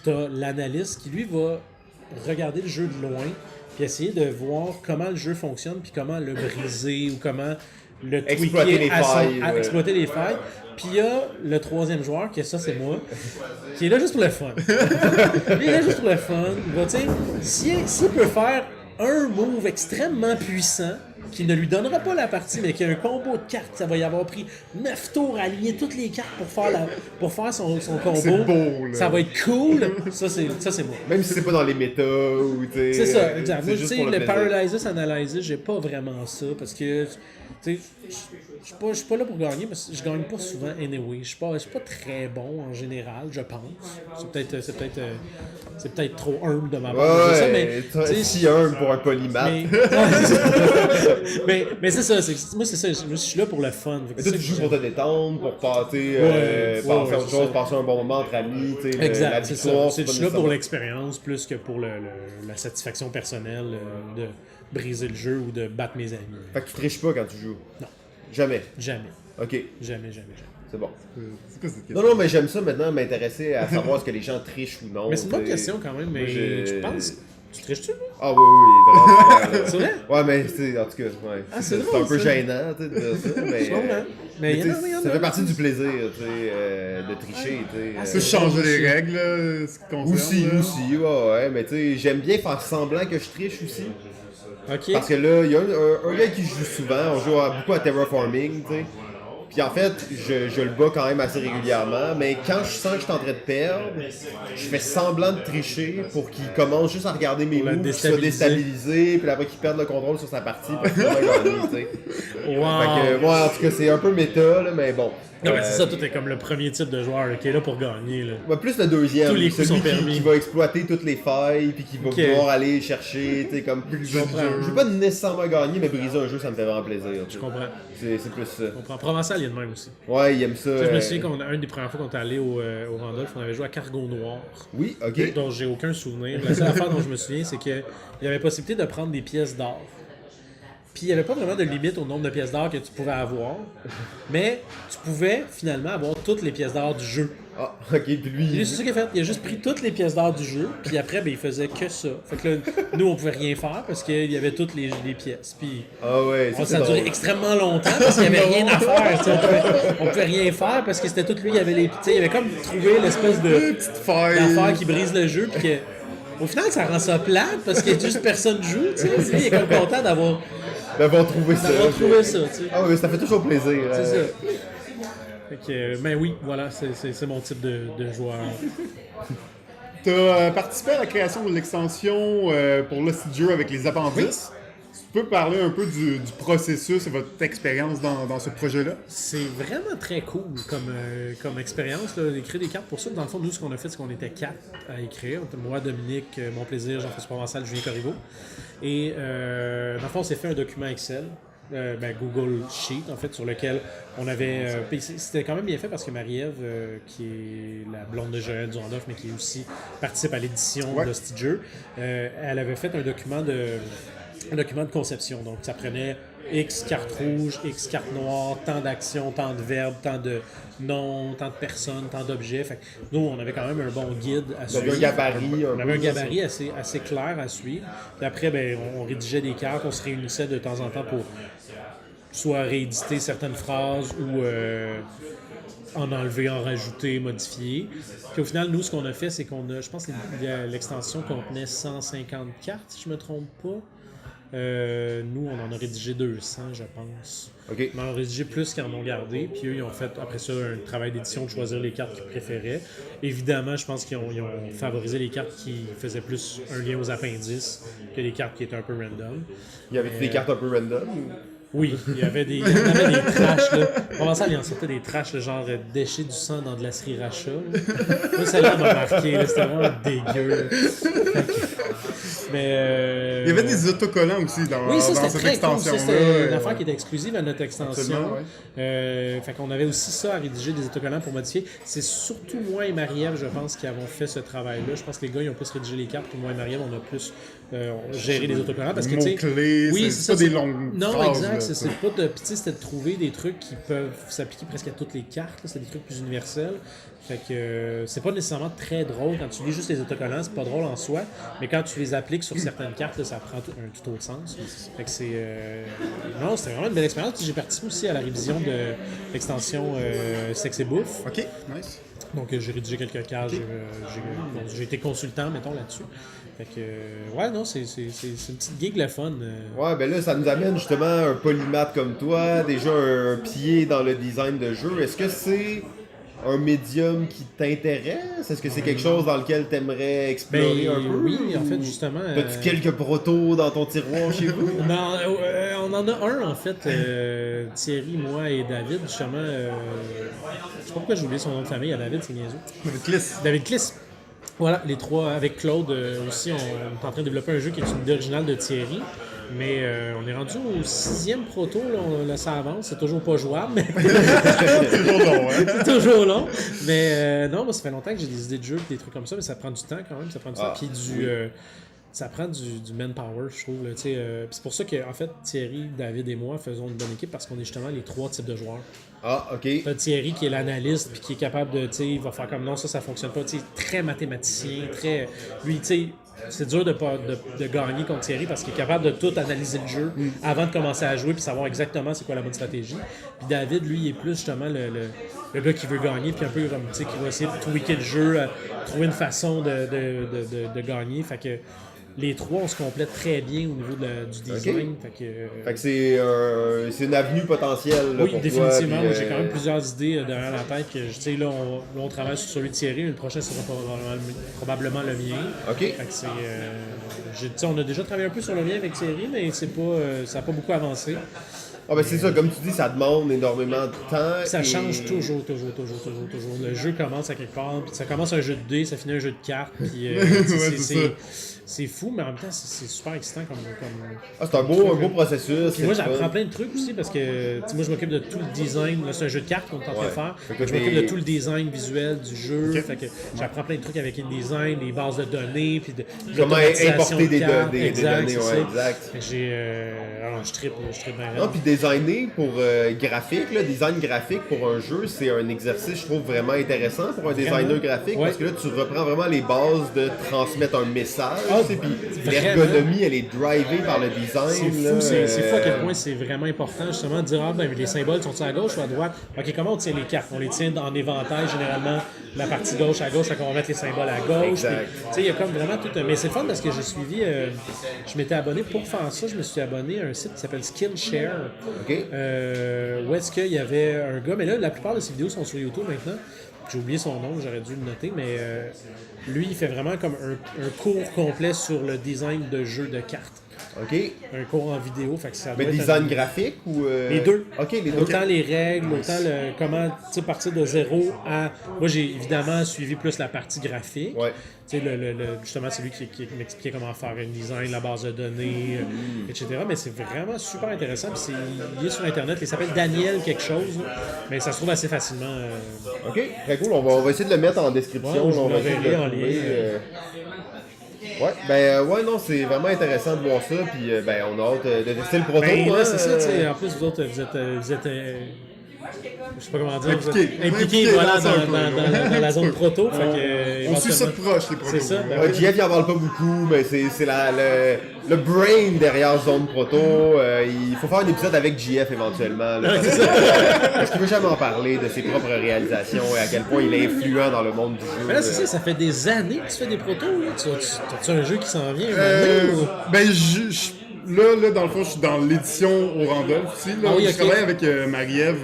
T'as l'analyste qui, lui, va regarder le jeu de loin puis essayer de voir comment le jeu fonctionne puis comment le briser ou comment le tweaker exploiter les failles. Puis il y a le 3e joueur, qui c'est moi, qui est là juste pour le fun. Il est là juste pour le fun. Il va, tu sais, s'il peut faire un move extrêmement puissant, qui ne lui donnera pas la partie, mais qui a un combo de cartes, ça va y avoir pris 9 tours à aligner toutes les cartes pour faire son combo. C'est beau, là. Ça va être cool. Ça, c'est moi. Même si c'est pas dans les méta ou t'sais. C'est ça, exact. Moi, tu juste sais, pour le plaisir. Paralysis, Analysis, j'ai pas vraiment ça parce que, tu sais, je suis pas là pour gagner, mais je gagne pas souvent anyway. Je suis pas très bon en général, je pense. C'est peut-être trop humble de ma part de dire ça, mais si humble pour un polymath. Mais c'est ça, moi c'est ça, je suis là pour le fun. Mais toi, tu joues pour te détendre, pour passer autre chose, passer un bon moment entre amis, tu sais. Exact, la c'est ça. victoire, Je suis là pour l'expérience plus que pour la satisfaction personnelle de briser le jeu ou de battre mes amis. Fait que tu triches pas quand tu joues? Non. Jamais? Jamais. Ok, Jamais. c'est bon. C'est quoi cette question? Non, mais j'aime ça maintenant, m'intéresser à savoir est-ce que les gens trichent ou non. Mais c'est une bonne t'sais. question quand même, mais je pense. Tu triches-tu, là? Ah oui, vraiment. C'est vrai? Ouais, mais c'est en tout cas, ouais. Ah, c'est drôle, un peu ça. gênant, tu sais, de dire ça, mais. Je comprends. Mais il y en a, ça fait partie du plaisir, tu sais, de tricher, tu sais. Tu changer les règles, là, ce qui concerne. Aussi, ouais, mais tu sais, j'aime bien faire semblant que je triche aussi. Ok. Parce que là, il y a un gars qui joue souvent, on joue beaucoup à Terraforming, tu sais. Puis en fait, je le bats quand même assez régulièrement, mais quand je sens que je suis en train de perdre, je fais semblant de tricher pour qu'il commence juste à regarder mes Pour la moves, qu'il soit déstabilisé, puis après qu'il perde le contrôle sur sa partie, pour qu'il va gagner, tu sais. Wow. Fait que, ouais, en tout cas, c'est un peu méta, là, mais bon. Non, mais c'est ça, tout est comme le premier type de joueur là, qui est là pour gagner. Là. Ouais, plus le deuxième, Tous les coups celui sont permis. qui va exploiter toutes les failles, puis qui va pouvoir aller chercher, tu sais, comme... Je veux pas nécessairement gagner, mais briser un jeu, ça me fait vraiment plaisir. Je comprends. C'est plus ça. Je comprends. Provençal, il y a de même aussi. Ouais, il aime ça. Tu sais, je me souviens qu'une des premières fois qu'on était allé au Randolph, on avait joué à Cargo Noir. Oui, ok. Dont j'ai aucun souvenir. La seule affaire dont je me souviens, c'est qu'il y avait possibilité de prendre des pièces d'or. Puis il n'y avait pas vraiment de limite au nombre de pièces d'or que tu pouvais avoir. Mais tu pouvais finalement avoir toutes les pièces d'or du jeu. Ah, ok, puis lui... C'est ça qu'il a fait. Il a juste pris toutes les pièces d'or du jeu. Puis après, ben, il faisait que ça. Fait que là, nous, on pouvait rien faire parce qu'il y avait toutes les pièces. Puis Ah ouais, ça a duré extrêmement longtemps parce qu'il n'y avait rien à faire. On pouvait rien faire parce que c'était tout lui. Il avait il avait comme trouvé l'espèce d'affaire qui brise le jeu. Puis au final, ça rend ça plate parce que juste personne joue. Lui, il est comme content d'avoir trouvé ça. tu sais. Ah oui, ça fait toujours plaisir. C'est ça. Fait que, ben oui, voilà, c'est mon type de joueur. Tu as participé à la création de l'extension pour le site jeu avec les appendices. Tu peux parler un peu du processus et votre expérience dans ce projet-là? C'est vraiment très cool comme expérience, là, d'écrire des cartes pour ça. Dans le fond, nous, ce qu'on a fait, c'est qu'on était 4 à écrire. Moi, Dominique, Mon Plaisir, Jean-François Provençal, Julien Corriveau. Et dans le fond, on s'est fait un document Excel. Google Sheet, en fait, sur lequel on avait... c'était quand même bien fait parce que Marie-Ève, qui est la blonde de Joël Durandolph, mais qui aussi participe à l'édition de ce petit jeu, elle avait fait un document un document de conception. Donc, ça prenait X cartes rouges, X cartes noires, tant d'actions, tant de verbes, tant de noms, tant de personnes, tant d'objets. Fait que nous, on avait quand même un bon guide à suivre. Un gabarit. On avait un gabarit assez clair à suivre. Puis après, ben, on rédigeait des cartes, on se réunissait de temps en temps pour soit rééditer certaines phrases ou en enlever, en rajouter, modifier. Puis au final, nous, ce qu'on a fait, c'est qu'on a, je pense que l'extension contenait 150 cartes, si je me trompe pas. Nous, on en a rédigé 200, je pense. OK. On en a rédigé plus qu'ils en ont gardé. Puis eux, ils ont fait, après ça, un travail d'édition de choisir les cartes qu'ils préféraient. Évidemment, je pense qu'ils ont favorisé les cartes qui faisaient plus un lien aux appendices que les cartes qui étaient un peu random. Il y avait des cartes un peu random? Oui, il y avait des trashs, là. Provençal, il en sortait des trashs, genre déchets du sang dans de la sriracha. Moi, celle-là m'a marqué, là, c'était vraiment dégueu. Mais Il y avait des autocollants aussi dans cette extension-là. C'était une affaire qui était exclusive à notre extension. Ouais. Fait qu'on avait aussi ça à rédiger, des autocollants pour modifier. C'est surtout moi et Marie-Ève, je pense, qui avons fait ce travail-là. Je pense que les gars, ils ont plus rédigé les cartes, puis moi et Marie-Ève, on a plus géré les autocollants. Parce que, tu sais, oui, c'est pas des longues non, phrases, exact. là. C'est pas de. Puis, tu sais, c'était de trouver des trucs qui peuvent s'appliquer presque à toutes les cartes. C'est des trucs plus universels. Fait que c'est pas nécessairement très drôle quand tu lis juste les autocollants, c'est pas drôle en soi, mais quand tu les appliques sur certaines cartes, là, ça prend un tout autre sens. Fait que c'est non, c'était vraiment une belle expérience. Puis j'ai participé aussi à la révision de l'extension Sexe et Bouffe. OK, nice. Donc j'ai rédigé quelques cases, j'ai été consultant, mettons, là-dessus. Fait que ouais, non, c'est une petite gig le fun. Ouais, ben là, ça nous amène justement un polymath comme toi, déjà un pied dans le design de jeu. Est-ce que c'est un médium qui t'intéresse? Est-ce que c'est quelque chose dans lequel t'aimerais explorer un peu? Oui, en fait, justement. As-tu quelques protos dans ton tiroir chez vous? Non, on en a un, en fait. Thierry, moi et David, justement. Je sais pas pourquoi j'ai oublié son nom de famille. À David, c'est niaiseux. David Kliss. Voilà, les trois, avec Claude aussi, on est en train de développer un jeu qui est une idée originale de Thierry. Mais on est rendu au 6e proto, là, ça avance, c'est toujours pas jouable. Mais... c'est toujours long, hein? C'est toujours long. Mais non, moi, ça fait longtemps que j'ai des idées de jeu et des trucs comme ça, mais ça prend du temps quand même. Ça prend du temps. Puis ça prend du manpower, je trouve. C'est pour ça qu'en fait, Thierry, David et moi faisons une bonne équipe parce qu'on est justement les 3 types de joueurs. Ah, OK. T'as Thierry qui est l'analyste puis qui est capable de, il va faire comme non, ça fonctionne pas. Très mathématicien, très. Lui, c'est dur de gagner contre Thierry parce qu'il est capable de tout analyser le jeu avant de commencer à jouer puis savoir exactement c'est quoi la bonne stratégie. Puis David, lui, il est plus justement le gars qui veut gagner puis un peu comme, qui va essayer de tweaker le jeu, trouver une façon de gagner. Fait que les trois, on se complète très bien au niveau du design. Okay. Fait que c'est une avenue potentielle. Là, oui, pour définitivement. toi, puis, j'ai quand même plusieurs idées derrière la tête. Que, là, on travaille sur celui de Thierry, mais le prochain sera probablement le mien. OK. Fait que on a déjà travaillé un peu sur le mien avec Thierry, mais ça n'a pas beaucoup avancé. Ah ben c'est ça, comme tu dis, ça demande énormément de temps. Ça change toujours. Le jeu commence à quelque part, puis ça commence un jeu de dés, ça finit un jeu de cartes, puis c'est fou, mais en même temps, c'est super excitant comme ah, c'est un beau processus. Puis moi, j'apprends plein de trucs aussi parce que moi, je m'occupe de tout le design. Là, c'est un jeu de cartes qu'on est en train de faire. Je m'occupe de tout le design visuel du jeu. Fait que j'apprends plein de trucs avec InDesign, les bases de données, puis comment importer des données. Exact. Je trippe bien. Non, puis designer pour graphique, là, design graphique pour un jeu, c'est un exercice, je trouve, vraiment intéressant pour un designer graphique parce que là, tu reprends vraiment les bases de transmettre un message. Puis l'ergonomie, elle est drivée par le design. C'est fou, c'est fou à quel point c'est vraiment important justement de dire les symboles sont-ils à gauche ou à droite? Ok, comment on tient les cartes? On les tient en éventail généralement, la partie gauche à gauche, on va mettre les symboles à gauche. Il y a comme vraiment tout un... Mais c'est le fun parce que j'ai suivi, je m'étais abonné pour faire ça, je me suis abonné à un site qui s'appelle Skillshare. Okay. Où est-ce qu'il y avait un gars, mais là la plupart de ses vidéos sont sur YouTube maintenant. J'ai oublié son nom, j'aurais dû le noter, mais lui, il fait vraiment comme un cours complet sur le design de jeux de cartes. OK. Un cours en vidéo. Fait que ça mais design graphique ou... Les deux. OK, les deux. Autant les règles, autant comment partir de zéro à... Moi, j'ai évidemment suivi plus la partie graphique. Ouais. Justement, c'est lui qui m'expliquait comment faire un design, la base de données, etc. Mais c'est vraiment super intéressant. Puis il est sur Internet. Il s'appelle Daniel quelque chose. Mais ça se trouve assez facilement. OK, très cool. On va essayer de le mettre en description. Ouais, on va essayer de le en lien. Ouais, non, c'est vraiment intéressant de voir ça, puis on a hâte de tester le proto. Ben, là, hein, c'est ça, tu sais. En plus, vous autres, vous êtes je sais pas comment dire, Impliqué voilà, dans un peu, dans la zone proto. Fait que, On suit ça de éventuellement- proche, les protos. C'est ça, ben Ouais, JF, il en parle pas beaucoup, mais c'est le brain derrière Zone Proto. Il faut faire un épisode avec JF éventuellement. Là, parce qu'il veut jamais en parler de ses propres réalisations et à quel point il est influent dans le monde du jeu. Mais là, c'est ça, ça fait des années que tu fais des protos. Là. T'as-tu un jeu qui s'en vient? un moment donné, ou- Ben, là, dans le fond, je suis dans l'édition au Randolph aussi. Là, Ah oui, je ok. travaille avec Marie-Ève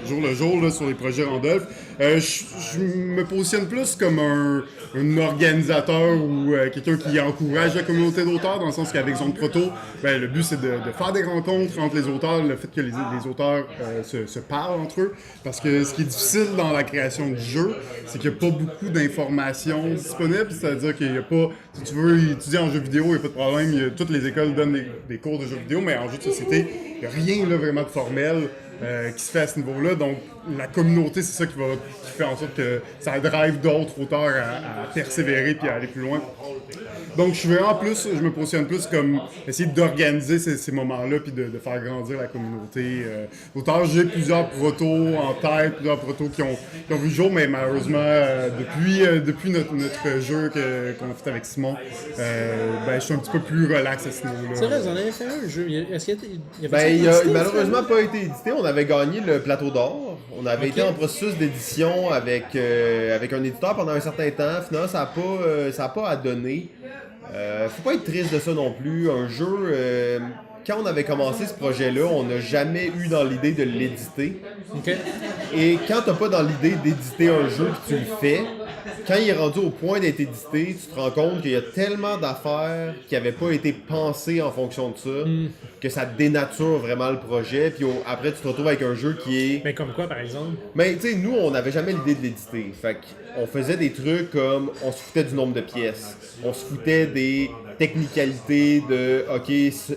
jour le jour là, sur les projets Randolph. Je me positionne plus comme un organisateur ou quelqu'un qui encourage la communauté d'auteurs, dans le sens qu'avec Zone Proto, ben, le but c'est de faire des rencontres entre les auteurs, le fait que les auteurs se parlent entre eux. Parce que ce qui est difficile dans la création du jeu, c'est qu'il n'y a pas beaucoup d'informations disponibles. C'est-à-dire qu'il n'y a pas, si tu veux étudier en jeu vidéo, il n'y a pas de problème. Toutes les écoles donnent des cours de jeux vidéo, mais en jeu de société, il n'y a rien là, vraiment de formel qui se fait à ce niveau-là. Donc, la communauté, c'est ça qui fait en sorte que ça drive d'autres auteurs à persévérer puis à aller plus loin. Donc, je me positionne plus comme essayer d'organiser ces moments-là puis de faire grandir la communauté. D'auteurs, j'ai plusieurs protos en tête, plusieurs protos qui ont vu le jour, mais malheureusement, depuis notre jeu qu'on a fait avec Simon, je suis un petit peu plus relax à ce niveau-là. C'est vrai, vous en avez fait un jeu. Est-ce qu'il y Ben, avait il a malheureusement pas été édité. On avait gagné le Plateau d'Or. On avait été en processus d'édition avec un éditeur pendant un certain temps. Finalement, ça a pas à donner. Faut pas être triste de ça non plus. Un jeu, quand on avait commencé ce projet-là, on n'a jamais eu dans l'idée de l'éditer. OK. Et quand t'as pas dans l'idée d'éditer un jeu puis tu le fais, quand il est rendu au point d'être édité, tu te rends compte qu'il y a tellement d'affaires qui n'avaient pas été pensées en fonction de ça, que ça dénature vraiment le projet. Puis après, tu te retrouves avec un jeu qui est... Mais comme quoi, par exemple? Mais tu sais, nous, on n'avait jamais l'idée de l'éditer. Fait qu'on faisait des trucs comme, on se foutait du nombre de pièces. On se foutait des technicalités de, OK,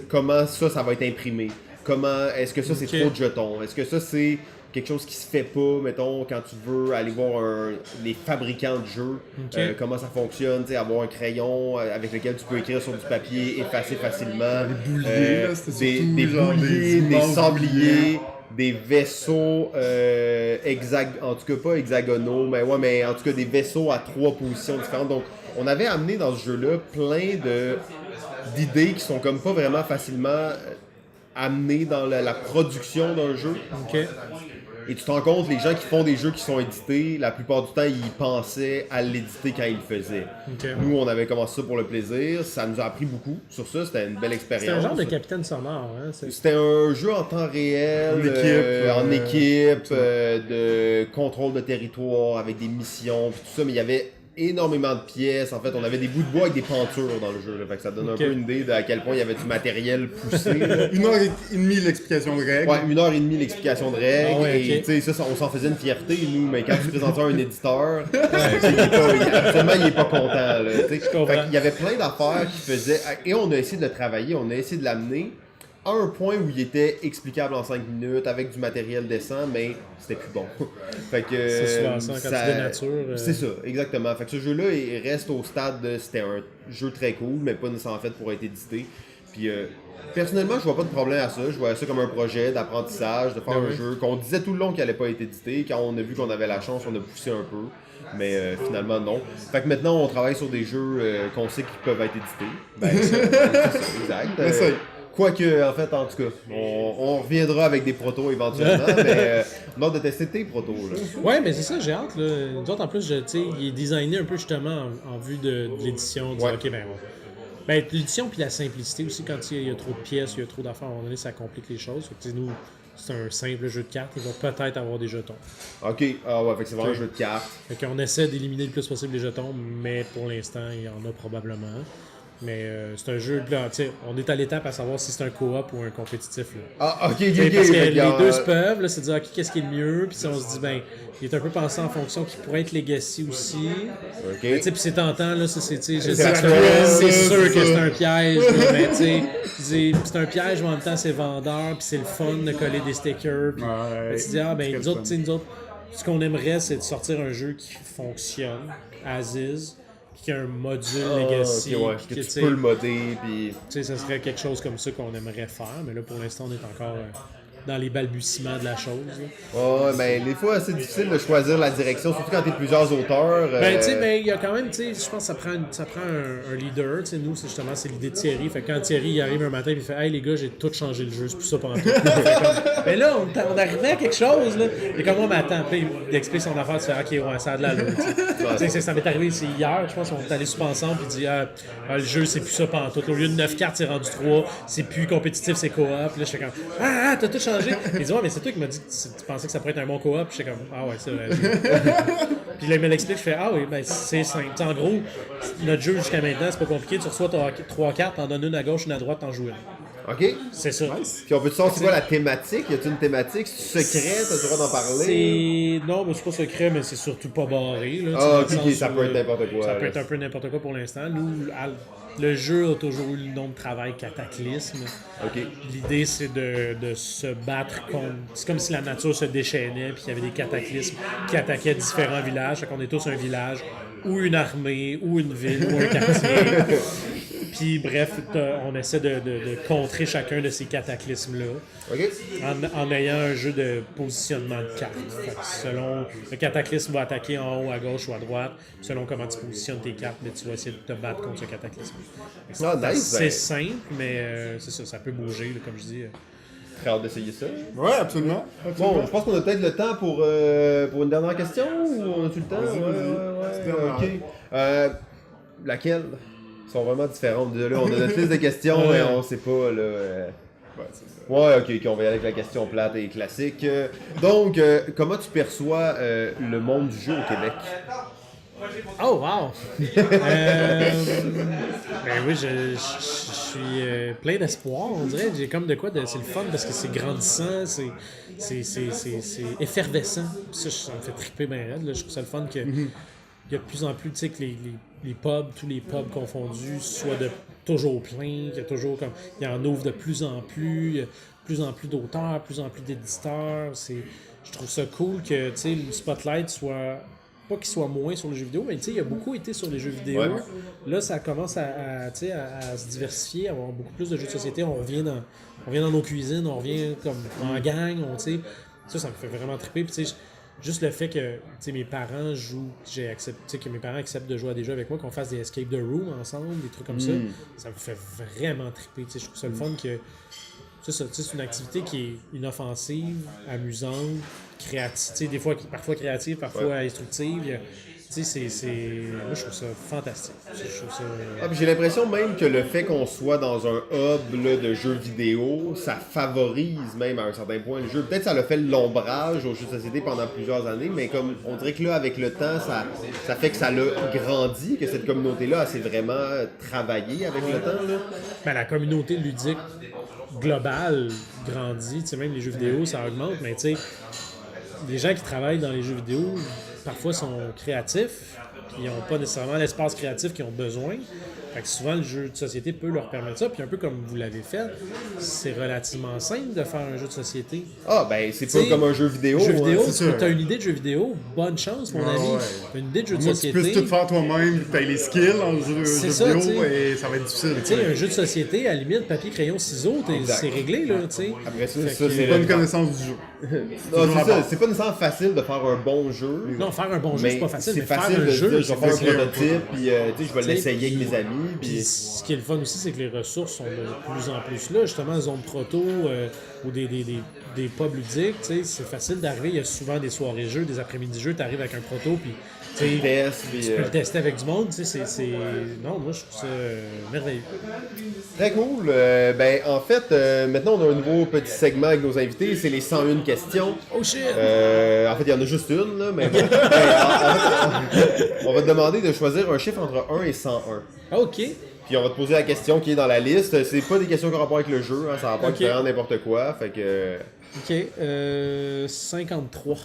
comment ça va être imprimé. Comment, est-ce que ça, c'est trop de jetons? Est-ce que ça, c'est quelque chose qui se fait pas, mettons, quand tu veux aller voir les fabricants de jeux, comment ça fonctionne, tu sais, avoir un crayon avec lequel tu peux écrire sur du papier, effacer facilement. Des bouliers, là, c'était surtout des genre bouliers, des immenses sabliers, des vaisseaux, en tout cas pas hexagonaux, mais en tout cas des vaisseaux à 3 positions différentes. Donc, on avait amené dans ce jeu-là plein d'idées qui sont comme pas vraiment facilement amenées dans la production d'un jeu. OK. Et tu te rends compte, les gens qui font des jeux qui sont édités, la plupart du temps, ils pensaient à l'éditer quand ils le faisaient. OK. Nous, on avait commencé ça pour le plaisir. Ça nous a appris beaucoup sur ça. C'était une belle expérience. C'est un genre de capitaine sonore, hein? C'était un jeu en temps réel, en équipe, de contrôle de territoire, avec des missions, puis tout ça. Mais il y avait énormément de pièces. En fait, on avait des bouts de bois avec des pentures dans le jeu. Là. Fait que ça donne un peu une idée de à quel point il y avait du matériel poussé. Là. 1h30 l'explication de règles. Ouais, 1h30 l'explication de règles. Ah ouais, Et ok. tu sais, ça, on s'en faisait une fierté, nous. Mais quand tu présentais un éditeur, absolument, il est pas content. Là, fait qu'il y avait plein d'affaires qui faisaient. Et on a essayé de le travailler, on a essayé de l'amener à un point où il était explicable en 5 minutes avec du matériel décent, mais c'était plus bon. Fait que C'est souvent ça, quand tu dénatures. C'est ça, exactement. Fait que ce jeu-là, il reste au stade de c'était un jeu très cool, mais pas nécessairement fait pour être édité. Puis personnellement, je vois pas de problème à ça. Je vois ça comme un projet d'apprentissage, de faire un jeu qu'on disait tout le long qu'il allait pas être édité. Quand on a vu qu'on avait la chance, on a poussé un peu. Mais finalement, non. Fait que maintenant, on travaille sur des jeux qu'on sait qu'ils peuvent être édités. Ben, c'est ça, exact. Quoique, en fait, en tout cas, on reviendra avec des protos éventuellement, mais on a hâte de tester tes protos. Là. Ouais, mais c'est ça, j'ai hâte. Là. Nous autres, en plus, il est designé un peu justement en vue de l'édition. De dire, OK, ben, l'édition puis la simplicité aussi, quand il y a trop de pièces, il y a trop d'affaires, à un moment donné, ça complique les choses. Fait que, nous, c'est un simple jeu de cartes, il va peut-être avoir des jetons. OK, ah ouais, fait que c'est vraiment un jeu de cartes. Fait qu'on essaie d'éliminer le plus possible les jetons, mais pour l'instant, il y en a probablement. Mais c'est un jeu, là, on est à l'étape à savoir si c'est un co-op ou un compétitif. Là. Ah, ok, Parce que les deux se peuvent, là, c'est de dire okay, qu'est-ce qui est le mieux, puis si on se dit, ben, il est un peu pensé en fonction qu'il pourrait être Legacy aussi. Ok. Mais puis c'est tentant, là, c'est sûr c'est que c'est un piège, là, mais tu sais, c'est un piège, mais en même temps, c'est vendeur, puis c'est le fun de coller des stickers. Puis tu te dis, ah, ben, nous autres, ce qu'on aimerait, c'est de sortir un jeu qui fonctionne, as is. puis qu'il y a un module Legacy. Ok, ouais, que tu peux le modder, puis... Tu sais, ça serait quelque chose comme ça qu'on aimerait faire, mais là, pour l'instant, on est encore dans les balbutiements de la chose. Ouais, ben, des fois, c'est difficile de choisir la direction, surtout quand t'es plusieurs auteurs. Ben, tu sais, mais il y a quand même, tu sais, je pense que ça prend un leader. Tu sais, nous, c'est l'idée de Thierry. Fait que quand Thierry il arrive un matin et il fait « Hey, les gars, j'ai tout changé le jeu, c'est plus ça pendant tout. » Mais là, on arrivait à quelque chose, là. Et comme moi, m'attend. Puis il explique son affaire, tu fais « Ok, ouais, ça a de l'allure. » Tu sais, ça m'est arrivé, c'est hier, je pense qu'on est allé souper ensemble, puis il dit le jeu, c'est plus ça pendant tout. Au lieu de 9 cartes, c'est rendu 3. C'est plus compétitif, c'est coop. Là, je fais comme « Ah, t'as tout changé. » Il dit « Ouais, mais c'est toi qui m'as dit que tu pensais que ça pourrait être un bon coop. » Puis j'étais comme « Ah ouais, c'est vrai. » Puis là, il me l'explique, je fais « Ah oui, ben c'est simple. T'sais, en gros, notre jeu jusqu'à maintenant, c'est pas compliqué. Tu reçois 3 cartes, t'en donnes une à gauche, une à droite, t'en joues une. » OK. C'est ça. Puis on peut te savoir c'est quoi la thématique? Y a-t-il une thématique? C'est secret? T'as le droit d'en parler? Non, mais c'est pas secret, mais c'est surtout pas barré. Là, Ah, dans le ok, sens ça où, peut être n'importe quoi. Ça là. peut être un peu n'importe quoi pour l'instant. Nous, le jeu a toujours eu le nom de travail Cataclysme. OK. L'idée, c'est de se battre contre... C'est comme si la nature se déchaînait, puis qu'il y avait des cataclysmes qui attaquaient différents villages. Fait qu'on est tous un village, ou une armée, ou une ville, ou un quartier. Puis bref, on essaie de contrer chacun de ces cataclysmes-là OK. en ayant un jeu de positionnement de cartes. Fait que selon le cataclysme va attaquer en haut, à gauche ou à droite, selon comment tu positionnes tes cartes, mais tu vas essayer de te battre contre ce cataclysme. Ah, nice. C'est simple, mais c'est ça peut bouger, là, comme je dis. Très hâte d'essayer ça. Ouais, absolument. Bon, je pense qu'on a peut-être le temps pour une dernière question, ou on a-tu le temps? Vas-y. OK. Laquelle? Ils sont vraiment différentes. Là, on a notre liste de questions et on sait pas, là... Ouais, c'est ça. Ouais, ok, on va y aller avec la question plate et classique. Donc, comment tu perçois le monde du jeu au Québec? Oh, wow! Ben oui, je suis plein d'espoir, on dirait. J'ai comme de quoi, c'est le fun parce que c'est grandissant, c'est effervescent. Ça me fait triper bien raide. Là. Je trouve ça le fun que il y a de plus en plus, tu sais, que les pubs, tous les pubs confondus, soient toujours pleins, qu'il y a toujours comme... Il y en ouvre de plus en plus, il y a de plus en plus d'auteurs, de plus en plus d'éditeurs. Je trouve ça cool que, tu sais, le spotlight soit... Pas qu'il soit moins sur les jeux vidéo, mais tu sais, il a beaucoup été sur les jeux vidéo. Ouais. Là, ça commence à se diversifier, à avoir beaucoup plus de jeux de société. On revient dans nos cuisines, on revient comme en gang, tu sais. Ça me fait vraiment triper. Puis, tu sais, juste le fait que mes parents jouent, que mes parents acceptent de jouer à des jeux avec moi, qu'on fasse des escape the room ensemble, des trucs comme ça me fait vraiment triper. Je trouve ça le fun que c'est une activité qui est inoffensive, amusante, créative, parfois créative, parfois instructive. Moi, je trouve ça fantastique. Puis j'ai l'impression même que le fait qu'on soit dans un hub là, de jeux vidéo, ça favorise même à un certain point le jeu. Peut-être que ça l'a fait l'ombrage aux jeux de société pendant plusieurs années, mais comme on dirait que là, avec le temps, ça fait que ça l'a grandi, que cette communauté-là, s'est vraiment travaillée avec le temps. Là. Ben, la communauté ludique globale grandit. Même les jeux vidéo, ça augmente, mais tu sais, les gens qui travaillent dans les jeux vidéo, parfois sont créatifs, puis ils n'ont pas nécessairement l'espace créatif qu'ils ont besoin. Fait que souvent, le jeu de société peut leur permettre ça. Puis un peu comme vous l'avez fait, c'est relativement simple de faire un jeu de société. Ah, ben c'est pas comme un jeu vidéo. T'as une idée de jeu vidéo, bonne chance, mon ami. T'as une idée de jeu de société. Tu peux tout faire toi-même, t'as les skills en jeu vidéo, et ça va être difficile. Tu sais, un jeu de société, à la limite, papier, crayon, ciseaux, c'est réglé, là, tu sais. Après ça, c'est pas une connaissance du jeu. Non, c'est ça. C'est pas nécessairement facile de faire un bon jeu. Non, faire un bon jeu, c'est pas facile, mais faire faire un jeu, je vais faire un prototype, puis je vais l'essayer avec mes amis. Puis ce qui est le fun aussi, c'est que les ressources sont de plus en plus là. Justement, zone proto ou des pubs ludiques, c'est facile d'arriver. Il y a souvent des soirées jeux, des après-midi jeux. Tu arrives avec un proto, puis tu peux le tester avec du monde. Non, moi, je trouve ça merveilleux. Très cool. En fait, maintenant, on a un nouveau petit segment avec nos invités. C'est les 101 questions. Oh shit! En fait, il y en a juste une, là, mais bon. On va te demander de choisir un chiffre entre 1 et 101. OK. Puis on va te poser la question qui est dans la liste. C'est pas des questions qui ont rapport avec le jeu, hein, ça a rapport avec vraiment n'importe quoi. Fait que. OK. 53.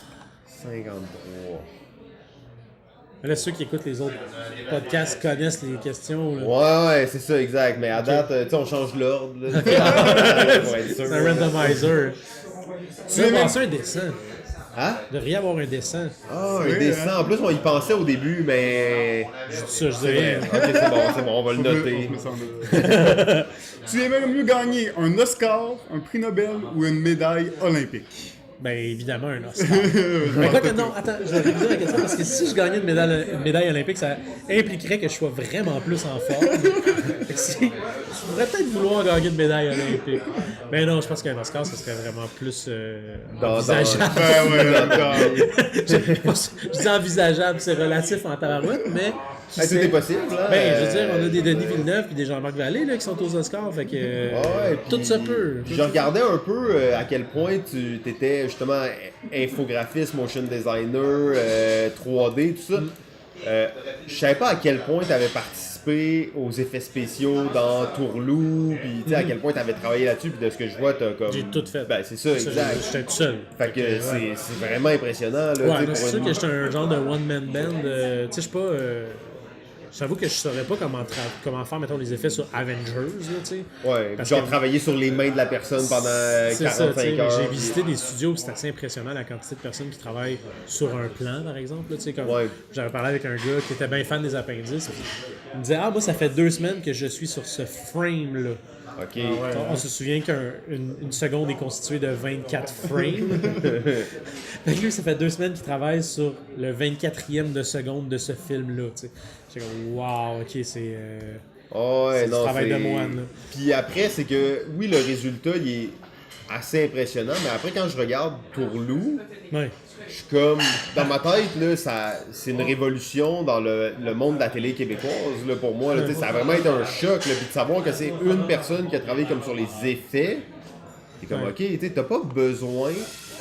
53. Là, ceux qui écoutent les autres podcasts connaissent les questions. Là. Ouais, c'est ça, exact. Mais à date, tu sais, on change l'ordre. Pour être sûr. C'est un randomizer. Tu veux passer un dessin? Hein? Il devrait y avoir un dessin. Ah, C'est un vrai, dessin. hein? En plus, on y pensait au début, mais... Je dis ça, je dis C'est vrai. rien. Ok, c'est bon, on va le noter. On se met ça en note. Tu aimerais mieux gagner un Oscar, un prix Nobel ou une médaille olympique? Ben, évidemment, un Oscar. Mais écoute, non, attends, je vais revenir à la question parce que si je gagnais une médaille olympique, ça impliquerait que je sois vraiment plus en forme. Fait que je pourrais peut-être vouloir gagner une médaille olympique. Mais non, je pense qu'un Oscar, ce serait vraiment plus envisageable. Je dis envisageable, c'est relatif en tabarouette, mais. Ah, tout est possible, là. Ben, je veux dire, on a des Denis Villeneuve et des Jean-Marc Vallée là, qui sont aux Oscars, fait que Ouais, tout se peut. Puis je regardais un peu à quel point tu étais justement infographiste, motion designer, 3D, tout ça. Je savais pas à quel point tu avais participé aux effets spéciaux dans Tourlou, puis tu sais à quel point tu avais travaillé là-dessus, puis de ce que je vois, t'as comme... J'ai tout fait. Ben c'est ça, exact. J'étais tout seul. Fait que c'est vraiment impressionnant, là. Ouais, tu sais, non, c'est pour sûr une- que j'étais un genre de one-man band. Tu sais, je suis pas. J'avoue que je saurais pas comment faire, mettons, les effets sur Avengers, là, tu sais. Ouais, Parce genre que- travailler sur les mains de la personne pendant C'est ça, 45 tu sais, heures. j'ai visité des studios, c'est assez impressionnant la quantité de personnes qui travaillent sur un plan, par exemple. Là, tu sais, comme Ouais. j'avais parlé avec un gars qui était bien fan des appendices. Il me disait, moi, ça fait 2 semaines que je suis sur ce frame-là. Ok. On se souvient qu'une seconde est constituée de 24 frames. Fait que lui, ça fait 2 semaines qu'il travaille sur le 24e de seconde de ce film-là. Tu sais. J'étais comme, wow, ok, c'est. Ouais, C'est du non, travail de moine, là. Puis après, c'est que, oui, le résultat, il est assez impressionnant, mais après, quand je regarde Tourlou, Ouais. je suis comme, dans ma tête, là, c'est une révolution dans le monde de la télé québécoise, là, pour moi, là, tu sais, ça a vraiment été un choc, là, puis de savoir que c'est une personne qui a travaillé comme sur les effets, c'est comme, ok, tu sais, t'as pas besoin...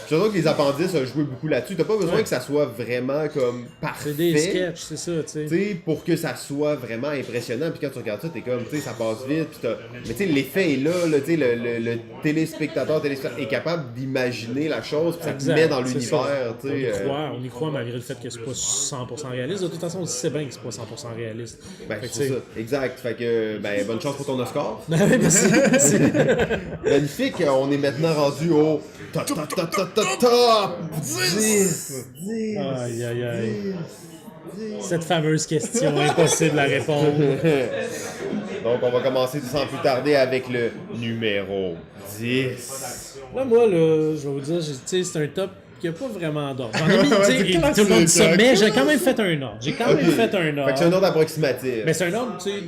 Je sais que les appendices ont joué beaucoup là-dessus. T'as pas besoin que ça soit vraiment comme parfait. C'est des sketchs, c'est ça, tu sais. Tu sais, pour que ça soit vraiment impressionnant. Puis quand tu regardes ça, t'es comme, tu sais, ça passe vite. Puis mais tu sais, l'effet est là, tu sais, le téléspectateur est capable d'imaginer la chose, puis ça te Exact, met dans c'est l'univers, tu sais. On y croit malgré le fait que c'est pas 100% réaliste. De toute façon, on sait bien que c'est pas 100% réaliste. Ben, Fait que, c'est tu ça, exact. Fait que, ben, bonne chance pour ton Oscar. sais. Merci. Magnifique, on est maintenant rendu au top 10. Aïe, aïe, aïe. Cette fameuse question impossible à répondre. Donc, on va commencer sans plus tarder avec le numéro 10. Là, moi, là, je vais vous dire, tu sais, c'est un top qui n'a pas vraiment d'ordre. J'en ai mis, tu sais, c'est et tout le monde dit ça, classique. mais j'ai quand même fait un ordre. J'ai quand même Ok. fait un Fait que c'est un ordre. ordre approximatif. Mais c'est un ordre, tu sais,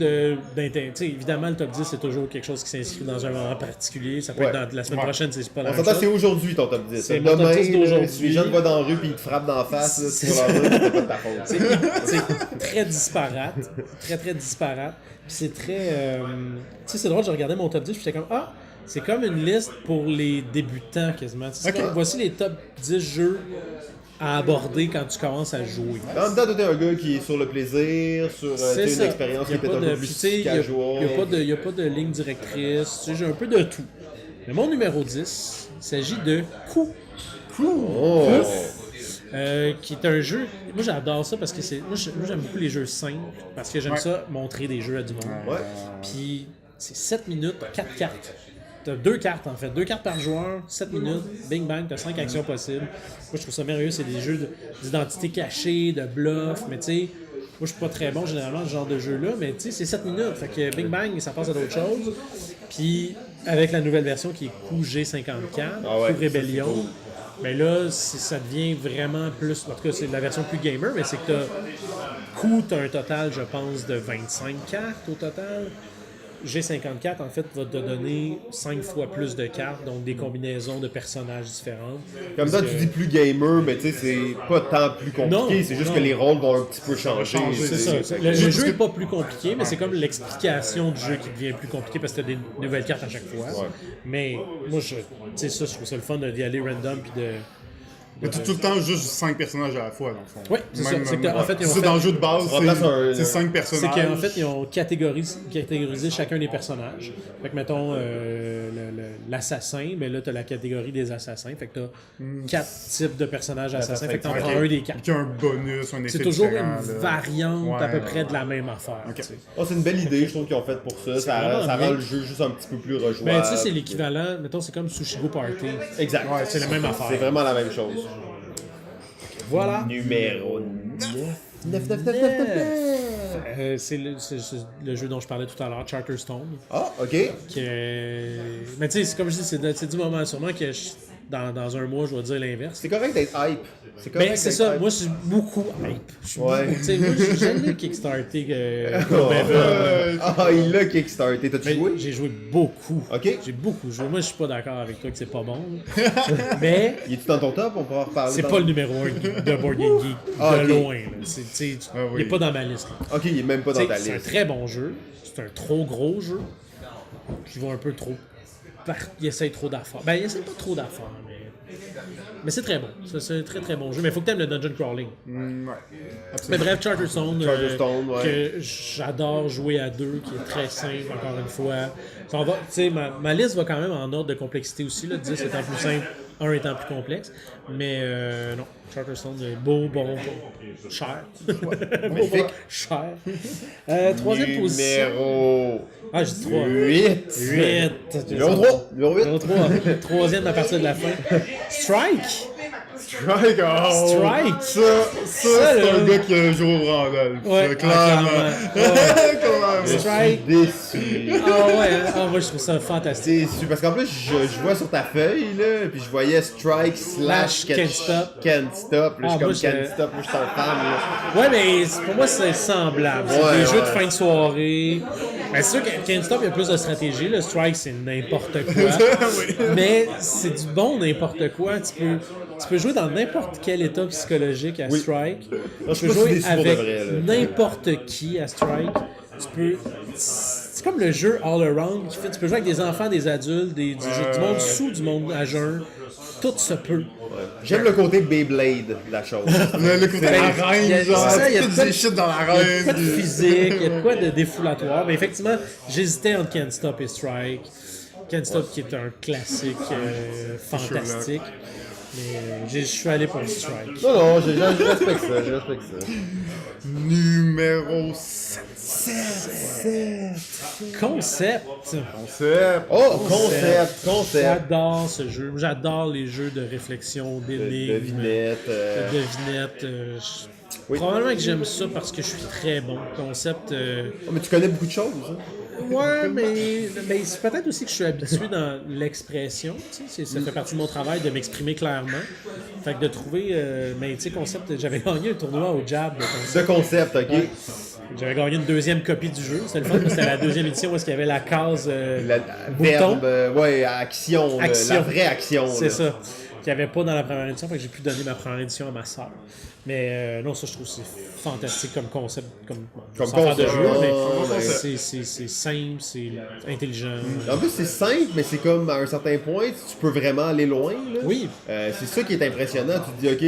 tu sais, évidemment, le top 10, c'est toujours quelque chose qui s'inscrit dans un moment particulier. Ça peut être dans la semaine prochaine, c'est pas la On même s'entend, c'est chose. aujourd'hui ton top 10. C'est mon top Demain, 10 d'aujourd'hui. si les gens te voient dans la rue et ils te frappent d'en face, là, C'est sur leur rue, c'est pas de ta faute. C'est très disparate. Très, très disparate. Puis c'est très. Tu sais, c'est drôle, j'ai regardé mon top 10 puis j'étais comme, c'est comme une liste pour les débutants quasiment. C'est Ok. comme, voici les top 10 jeux à aborder quand tu commences à jouer. En même temps, toi, t'es un gars qui est sur le plaisir, sur C'est une ça. expérience qui Y est a pas peut-être un de- peu puis, plus tu sais, casual. Il n'y a pas de ligne directrice. Tu sais, j'ai un peu de tout. Mais mon numéro 10, il s'agit de Coup. Oh! Qui est un jeu. Moi, j'adore ça parce que moi, j'aime beaucoup les jeux simples parce que j'aime ça montrer des jeux à du monde. Ouais. Puis, c'est 7 minutes, 4 cartes. T'as 2 cartes en fait, 2 cartes par joueur, 7 minutes, bing bang, t'as 5 actions possibles. Moi, je trouve ça merveilleux, c'est des jeux d'identité cachée, de bluff, mais tu sais, moi, je suis pas très bon généralement dans ce genre de jeu-là, mais tu sais, c'est 7 minutes, fait que bing bang, ça passe à d'autres choses. Puis, avec la nouvelle version qui est Coup G54, Ah ouais, Coup Rébellion, mais là, ça devient vraiment plus. En tout cas, c'est la version plus gamer, mais c'est que t'as un total, je pense, de 25 cartes au total. G54, en fait, va te donner 5 fois plus de cartes, donc des combinaisons de personnages différentes. Comme ça, tu dis plus gamer, mais tu sais, c'est pas tant plus compliqué, Non, c'est juste non. que les rôles vont un petit peu changer. C'est ça. Le jeu n'est pas plus compliqué, mais c'est comme l'explication du jeu qui devient plus compliqué parce que tu as des nouvelles cartes à chaque fois. Ouais. Mais moi, tu sais, ça, je trouve ça le fun d'y aller random puis de. Mais tu tout le temps juste 5 personnages à la fois, dans le fond. Ouais, c'est ça. C'est que, en fait, ils ont c'est fait- dans le jeu de base, remplace c'est 5 C'est personnages. qu'en fait, ils ont catégorisé chacun des personnages. Fait que, mettons, l'assassin, ben là, t'as la catégorie des assassins. Fait que t'as 4 types de personnages assassins. Fait que t'en Ok. prends un des 4. Qui a un bonus, un effet C'est toujours différent, une là. variante à peu Ouais. près de la même affaire. Ok. tu sais. Oh, c'est une belle idée, je trouve qu'ils ont fait pour ça. Ça vraiment rend bien. le jeu juste un petit peu plus rejouable. Ben, tu sais, c'est l'équivalent. Mettons, c'est comme Sushigo Party. Exact. C'est la même affaire. C'est vraiment la même chose. Voilà. Numéro 9. C'est le jeu dont je parlais tout à l'heure, Charterstone. Ah, ok. Mais tu sais, comme je dis, c'est du moment sûrement que dans un mois, je vais dire l'inverse. C'est correct d'être hype. Correct Ben, c'est d'être ça, hype. moi je suis beaucoup hype. Je suis Ouais. beaucoup, tu sais, moi j'aime le Kickstarter. Il l'a kickstarté. T'as-tu Mais joué? j'ai joué beaucoup. Ok. J'ai beaucoup joué. Moi je suis pas d'accord avec toi que c'est pas bon. Mais Il est-tu dans ton top? On pourra en reparler. c'est pas le numéro 1 de Board Game Geek. Ah, de ok. loin. Là. Il oui. est pas dans ma liste. Là. Ok, il est même pas dans T'sais, ta c'est un liste. très bon jeu. C'est un trop gros jeu. Qui va un peu trop. Il essaye trop d'affaires. Ben, il essaye pas trop d'affaires, mais c'est très bon. C'est un très très bon jeu. Mais il faut que tu aimes le dungeon crawling. Ouais. Mais Absolument. bref, Charterstone, Charterstone, ouais. que j'adore jouer à deux, qui est très simple, encore une fois. Ça va, ma liste va quand même en ordre de complexité aussi. Là, 10 étant plus simple, 1 étant plus complexe. Mais non, Charterstone, bon, cher. Magnifique. Cher. Troisième position. Numéro Ah, j'ai dit 3. 8. 8. Numéro 3. Numéro 8. Numéro 3. Troisième à partir de la fin. Strike. Strike. Oh. Strike. Ça, Ça, c'est là. un gars qui a joué au Randolph. Ouais, Ça, clairement. Clairement. Strike. Déçu. Ah ouais, hein. Moi je trouve ça fantastique. Déçu. Parce qu'en plus, je vois sur ta feuille, là, puis je voyais Strike slash Can't Stop. Can't Stop. Là, Ah, je moi, suis comme je- Can't Stop. Moi, je suis un fan, là. Ouais, mais pour moi c'est semblable. C'est Ouais, des jeux de ouais. fin de soirée. Ben, c'est sûr que Can't Stop il y a plus de stratégie. Le Strike c'est n'importe quoi. Mais c'est du bon n'importe quoi. Tu peux jouer dans n'importe quel état psychologique à Strike. Non, je Tu suis peux pas jouer si déçu pour de avec vrai, là. n'importe qui à Strike. Tu peux. C'est comme le jeu all around qui fait. Tu peux jouer avec des enfants, des adultes, du monde sous, du monde à jeun. Tout se peut. J'aime le côté Beyblade de la chose. Le côté Ben, arène, il y a- genre, c'est ça, il y a tu pas fais de- des shit dans Il y a l'arène. quoi de physique, il y a de quoi de défoulatoire. Mais effectivement, j'hésitais entre Can't Stop et Strike. Can't Stop qui est un classique fantastique. Mais je suis allé pour Strike. Non, non, je respecte ça. Je respecte ça. Numéro 7. Concept. Oh, concept. J'adore ce jeu. J'adore les jeux de réflexion, d'énigmes, Devinette. de devinettes. Oui. Probablement que j'aime ça parce que je suis très bon. Concept. Oh, mais tu connais beaucoup de choses, hein? Ouais, mais c'est peut-être aussi que je suis habitué dans l'expression. Tu sais, ça fait partie de mon travail de m'exprimer clairement. Fait que de trouver. Mais tu sais, concept, j'avais gagné un tournoi au Jab de concept. Ce concept, ok? Ouais. J'avais gagné une deuxième copie du jeu. C'était le fun, parce que c'était la deuxième édition où il y avait la case La bouton. verbe, ouais, action, Action. la vraie action. C'est là. ça. Qu'il n'y avait pas dans la première édition. Fait que j'ai pu donner ma première édition à ma sœur. Mais non, ça, je trouve que c'est fantastique comme concept. Comme sans faire de concept. jeu, mais Ouais. c'est simple, c'est intelligent. En plus, c'est simple, mais c'est comme à un certain point, tu peux vraiment aller loin. Là. Oui. C'est ça qui est impressionnant. Tu te dis,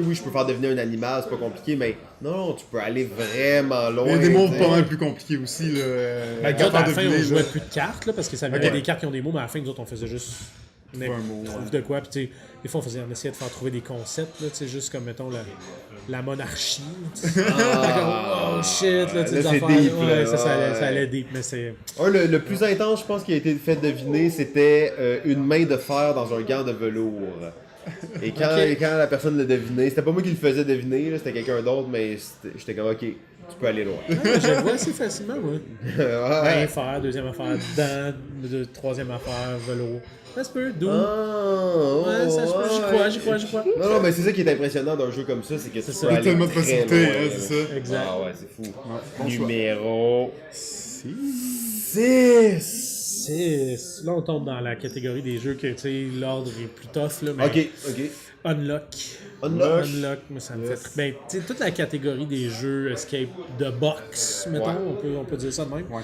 oui, je peux faire deviner un animal, c'est pas compliqué, mais non, tu peux aller vraiment loin. Il y a des mots t'sais. pas mal plus compliqués aussi. Là, Ben, nous autres, à la fin, on deviner, jouait là. plus de cartes, là, parce que ça avait Ok. des cartes qui ont des mots, mais à la fin, nous autres, on faisait juste. un mot, Trouve de quoi, puis tu sais, des fois, on essayait de faire trouver des concepts, là, tu sais, juste comme, mettons, la monarchie. Tu sais. Oh shit, là, tu sais, là, des c'est affaires, deep, ouais, là, ça allait ouais. deep, mais c'est. Le plus intense, je pense, qui a été fait deviner, c'était une main de fer dans un gant de velours. Et quand la personne l'a deviné, c'était pas moi qui le faisais deviner, là, c'était quelqu'un d'autre, mais j'étais comme, ok, tu peux aller loin. Je le vois assez facilement, moi. Ouais. Main, fer, deuxième affaire, dents, troisième affaire, velours. Ça se peut, doux. Ouais, ça se peut, j'y crois. Non, mais c'est ça qui est impressionnant d'un jeu comme ça, c'est que tu ça. peux Il y a aller tellement de très possibilités, loin, hein, là. c'est ça. Exact. Ah ouais, c'est fou. bon choix. Numéro 6. 6. Là, on tombe dans la catégorie des jeux que, tu sais, l'ordre est plus tough, là, mais Ok. Unlock. Unlock, moi, ça me fait... Ben, tu sais, toute la catégorie des jeux escape de box, mettons, Ouais. on peut dire ça de même. Ouais.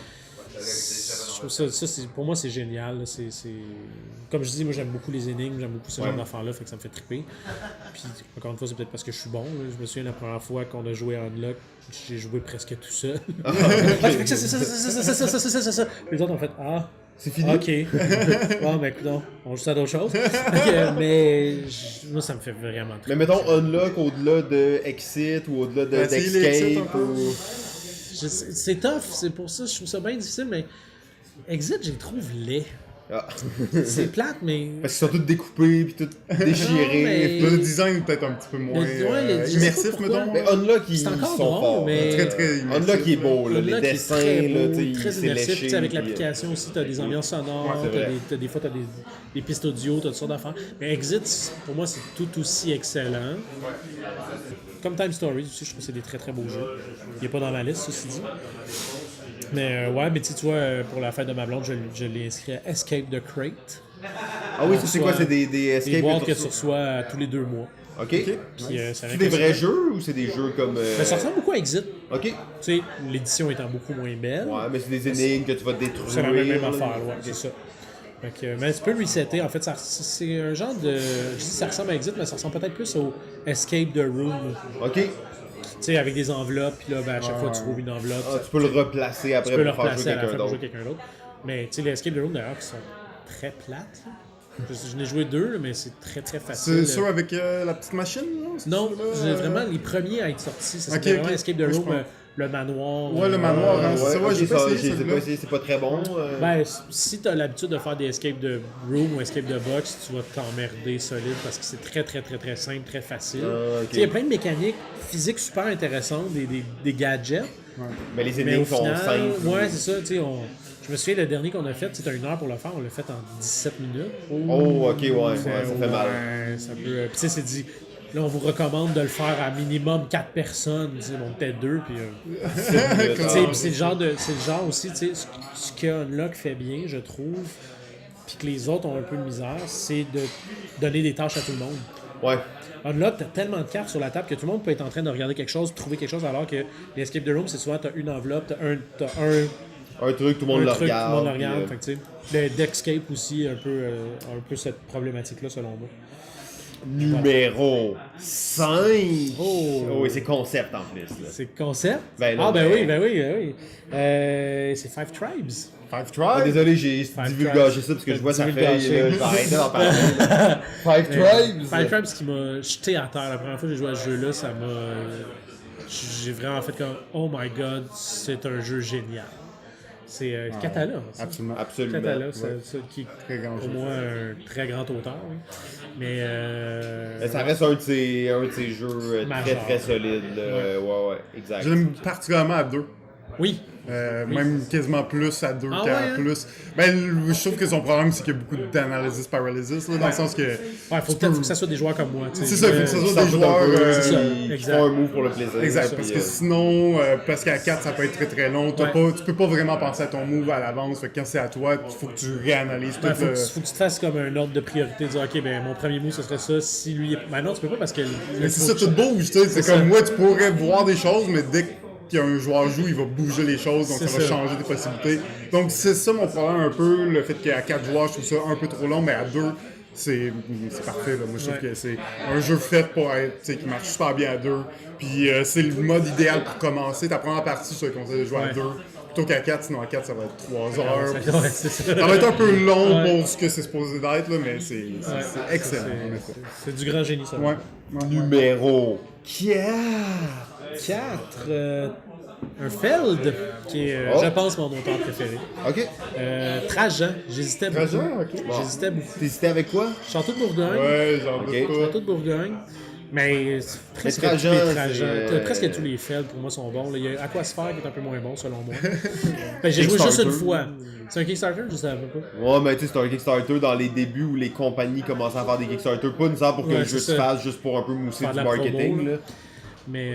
Je trouve ça pour moi, c'est génial. Là. Comme je dis, moi, j'aime beaucoup les énigmes, j'aime beaucoup ce genre d'affaires-là, fait que ça me fait triper. Puis, encore une fois, c'est peut-être parce que je suis bon. Là. Je me souviens la première fois qu'on a joué à Unlock, j'ai joué presque tout seul. C'est ça. Les autres ont fait Ah. C'est fini. Ok. Bon, ben, écoute, on joue ça à d'autres choses. Mais moi, ça me fait vraiment triper. Mais mettons Unlock au-delà de Exit ou au-delà c'est l'Exit d'Escape encore. ou... C'est tough, c'est pour ça que je trouve ça bien difficile, mais Exit, je les trouve laid. Ah. C'est plate, mais... Parce qu'ils sont tous découpés puis tous déchirés. mais- Le design est peut-être un petit peu moins je sais immersif, pas pourquoi. mettons. Mais Unlock, ils C'est sont encore drôle, forts. mais- Très, très immersif. Unlock, il est beau, là. Là, Les qui est dessins, très là, beau, tu sais, très c'est immersif. léché. Tu sais, avec puis, l'application aussi, tu as des ambiances sonores, Ouais, c'est vrai. des fois tu as des pistes audio, tu as toutes sortes d'affaires. Mais Exit, pour moi, c'est tout aussi excellent. Comme Time Stories aussi, je trouve que c'est des très très beaux jeux. Il n'est pas dans ma liste, ceci dit. Mais ouais, mais tu vois, pour la fête de ma blonde, je l'ai inscrit à Escape the Crate. Ah oui, ça, c'est quoi? C'est des Des escapes boîtes que tu tu reçois tous les 2 mois. OK. Puis, C'est des vrais jeux ou c'est des jeux comme. Mais ça ressemble beaucoup à Exit. OK. Tu sais, l'édition étant beaucoup moins belle. Ouais, mais c'est des énigmes que tu vas détruire. C'est la même là. affaire, ouais, c'est ça. Fait que, mais tu peux resetter. En fait, c'est un genre de. Je dis ça ressemble à Exit, mais ça ressemble peut-être plus au Escape the Room. OK. Tu sais, avec des enveloppes, puis là, ben, à chaque fois, tu trouves une enveloppe. Ah, tu peux le replacer après tu peux le pour faire replacer jouer à la fin quelqu'un pour jouer d'autre. quelqu'un d'autre. Mais tu sais, les Escape the Room, d'ailleurs, qui sont très plates. Là. Je n'ai joué 2, là, mais c'est très très facile. C'est ceux avec la petite machine, là? Non, ceux-là, j'ai vraiment les premiers à être sortis. Ça s'appelait Ok, vraiment ok. Escape the Oui, je Room, pense. le manoir. Ouais, le manoir, hein, c'est ça, ouais, ok, j'ai pas essayé, j'ai celui-là. pas essayé, c'est pas très bon. Ben, si tu as l'habitude de faire des escape de room ou escape de box, tu vas t'emmerder solide parce que c'est très, très, très, très simple, très facile. Ah, ok. Tu sais, il y a plein de mécaniques physiques super intéressantes, des gadgets. Mais les Mais énigmes au sont final, simples. ouais, c'est ça. Tu sais, je me souviens, le dernier qu'on a fait, c'était 1 heure pour le faire, on l'a fait en 17 minutes. Oh, ok, ouais, ça fait mal. Ouais, ça peut. Puis tu sais, c'est dit. Là, on vous recommande de le faire à minimum 4 personnes, tu sais, bon, peut-être 2, puis... Tu sais, puis c'est le genre aussi, tu sais, ce que Unlock fait bien, je trouve, puis que les autres ont un peu de misère, c'est de donner des tâches à tout le monde. Ouais. Unlock, t'as tellement de cartes sur la table que tout le monde peut être en train de regarder quelque chose, trouver quelque chose, alors que les Escape the Room, c'est souvent, t'as une enveloppe, t'as Un truc, tout le monde le truc, regarde. tout le monde le puis, regarde. Fait que, tu sais, le Deckscape aussi, un peu cette problématique-là, selon moi. Numéro 5. Oh. Oui, c'est concept en plus. Là. C'est concept? Ben là, ah, ben ben- oui, ben oui, ben oui. C'est Five Tribes. Five Ah, Tribes? désolé, j'ai divulgagé ça parce que je vois sa feuille. Là, je vais arrêter d'en parler. Five Tribes. Five Tribes qui m'a jeté à terre. La première fois que j'ai joué à ce jeu-là, ça m'a. J'ai vraiment fait comme oh my god, c'est un jeu génial. C'est Catala. Ça. Absolument. Absolument. Catala, c'est qui est Très grand pour jeu. moi un très grand auteur. Oui. Mais. Mais ça reste un de ses jeux très Majeur. très solides. là. Ouais, exact. Je l'aime particulièrement à 2. Oui. Même quasiment plus à 2 Ah qu'à ouais, hein? plus. Ben, je trouve que son problème, c'est qu'il y a beaucoup d'analysis paralysis, là, dans le sens que. Ouais, faut peut-être que ça soit des joueurs comme moi. tu sais. C'est ça, faut que ça soit Ça des fout un joueurs. peu, c'est ça, qui exact. font un move pour le plaisir. Exact, puis, parce que sinon, parce qu'à 4, ça peut être très très long. Ouais. Tu peux pas vraiment penser à ton move à l'avance. Fait que quand c'est à toi, il faut que tu réanalyses tout Ben, faut, le. faut que tu te fasses comme un ordre de priorité, dire ok, ben mon premier move ce serait ça, si lui. Ben non, tu peux pas parce que. Mais c'est ça, tout bouge, tu sais. C'est ça. comme moi, tu pourrais voir des choses, mais dès qu'il y a un joueur joue, il va bouger les choses, donc C'est ça va ça. changer tes possibilités. Donc c'est ça mon problème un peu, le fait qu'à 4 joueurs, je trouve ça un peu trop long, mais à 2, c'est parfait. Là. Moi, je trouve que c'est un jeu fait pour être, tu sais, qui marche super bien à 2. Puis c'est le mode idéal pour commencer. Ta première partie, je te conseille de jouer à Ouais. 2. Plutôt qu'à 4, sinon à 4, ça va être 3 heures. Ça- ouais, c'est ça. Ça va être un peu long Ouais. pour ce que c'est supposé d'être, là, mais c'est Ouais, excellent. c'est- en effet. C'est du grand génie, ça. Ouais. Numéro 4. 4. Un Feld, qui est, Oh. je pense, mon auteur préféré. Ok. Trajan, j'hésitais beaucoup. Trajan, ok. Bon. J'hésitais beaucoup. T'hésitais avec quoi? Château de Bourgogne. Ouais, j'en Ok. doute pas. Château de Bourgogne. Mais presque tous Trajan, les Trajans, c'est, presque tous les Feld pour moi sont bons. Là, il y a Aquasphere qui est un peu moins bon selon moi. J'ai joué juste une fois. C'est un Kickstarter, je savais pas. Ouais, mais tu sais, c'est un Kickstarter dans les débuts où les compagnies commençaient à faire des Kickstarter, pas nécessairement pour que Ouais, le jeu c'est se ça. fasse, juste pour un peu mousser Faire du de la marketing. promo, là. Mais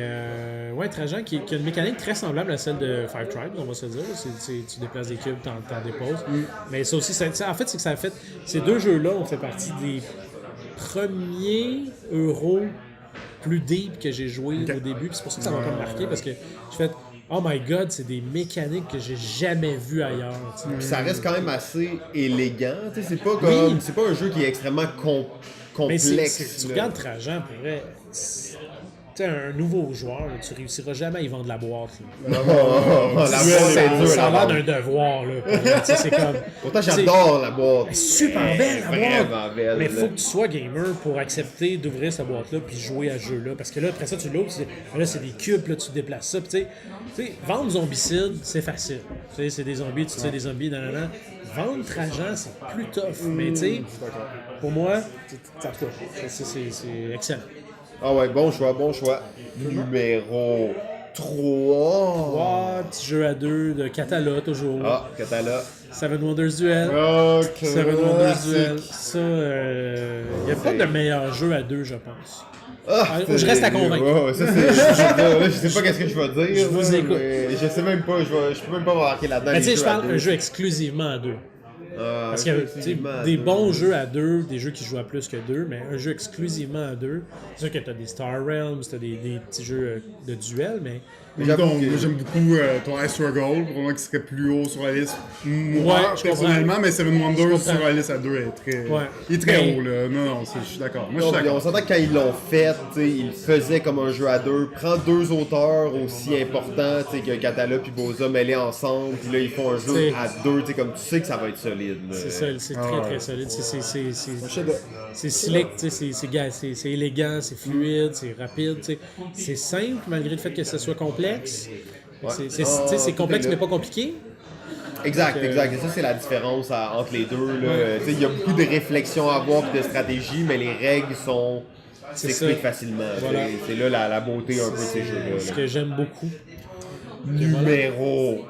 ouais, Trajan qui a une mécanique très semblable à celle de Five Tribes, on va se dire. Tu déplaces des cubes, t'en déposes. Mais ça aussi, en fait, c'est que ça a fait. Ces deux jeux-là ont fait partie des premiers euros plus deep que j'ai joué au début. Puis c'est pour ça que ça m'a comme marqué parce que j'ai fait oh my god, c'est des mécaniques que j'ai jamais vues ailleurs. Tu sais. Puis ça reste quand même assez élégant, tu sais, c'est pas comme. Oui. C'est pas un jeu qui est extrêmement Mais complexe. tu là. regardes Trajan, pour vrai. Tu sais, un nouveau joueur, là, tu réussiras jamais à y vendre la boîte. Là. Oh, la boîte, c'est dur. Ça a la l'air boîte. d'un devoir. Là. Tu sais, c'est comme. Pourtant, tu sais, j'adore la boîte. Super belle la boîte! Vraiment belle. Mais il là. faut que tu sois gamer pour accepter d'ouvrir cette boîte-là puis jouer à ce jeu-là. Parce que là, après ça, tu l'ouvres, là, c'est des cubes, là, tu déplaces ça. Puis, tu sais, vendre zombicide, c'est facile. Tu sais, c'est des zombies, tu sais, des zombies, nanana. vendre Trajan, c'est plus tough. Mais tu sais, pour moi, en tout cas, c'est excellent. Ah ouais, bon choix, bon choix. Numéro 3. Petit jeu à 2 de Catala, toujours. Ah, Catala. Seven Wonders Duel. Ok. Seven Wonders Duel. Ça, il n'y a pas de meilleur jeu à 2, je pense. Ah, je reste à convaincre. Ouais, ça, je sais pas qu'est-ce que je vais dire. Je vous là, écoute. mais je sais même pas, je peux même pas marquer là-dedans. Mais tu sais, les je jeux à parle d'un deux. jeu exclusivement à 2. Parce qu'il y a tu sais, Exclusivement à des deux. bons jeux à 2, des jeux qui jouent à plus que 2, mais un jeu exclusivement à 2. C'est sûr que t'as des Star Realms, t'as des petits jeux de duel, mais. J'avoue Moi, que- j'aime beaucoup ton Ice Struggle, pour moi qui serait plus haut sur la liste. Moi, Ouais, je personnellement, comprends. mais Seven Wonders Je comprends. sur la liste à 2 est très, Ouais. il est très Mais- haut. Là. Non, je suis d'accord. Moi, je Non, suis puis on d'accord. s'entend que quand ils l'ont fait, tu sais, ils le faisaient comme un jeu à 2. Prends 2 auteurs aussi importants tu sais, que Catala puis Boza mêlés ensemble, puis là ils font un jeu T'sais. à 2, tu sais, comme tu sais que ça va être solide. là. C'est ça, c'est très très solide. C'est chef-d'œuvre. slick, tu sais, c'est élégant, c'est fluide, c'est rapide, tu sais. C'est simple malgré le fait que ce soit complexe. C'est tu sais, c'est tout complexe est là. mais pas compliqué. Exact, exact. Et ça, c'est la différence entre les deux. là. Tu sais, il y a beaucoup de réflexions à avoir puis de stratégie, mais les règles sont C'est s'expliquent ça. facilement. Voilà. C'est là la beauté un peu de ces jeux-là. Ce là. que j'aime beaucoup. Numéro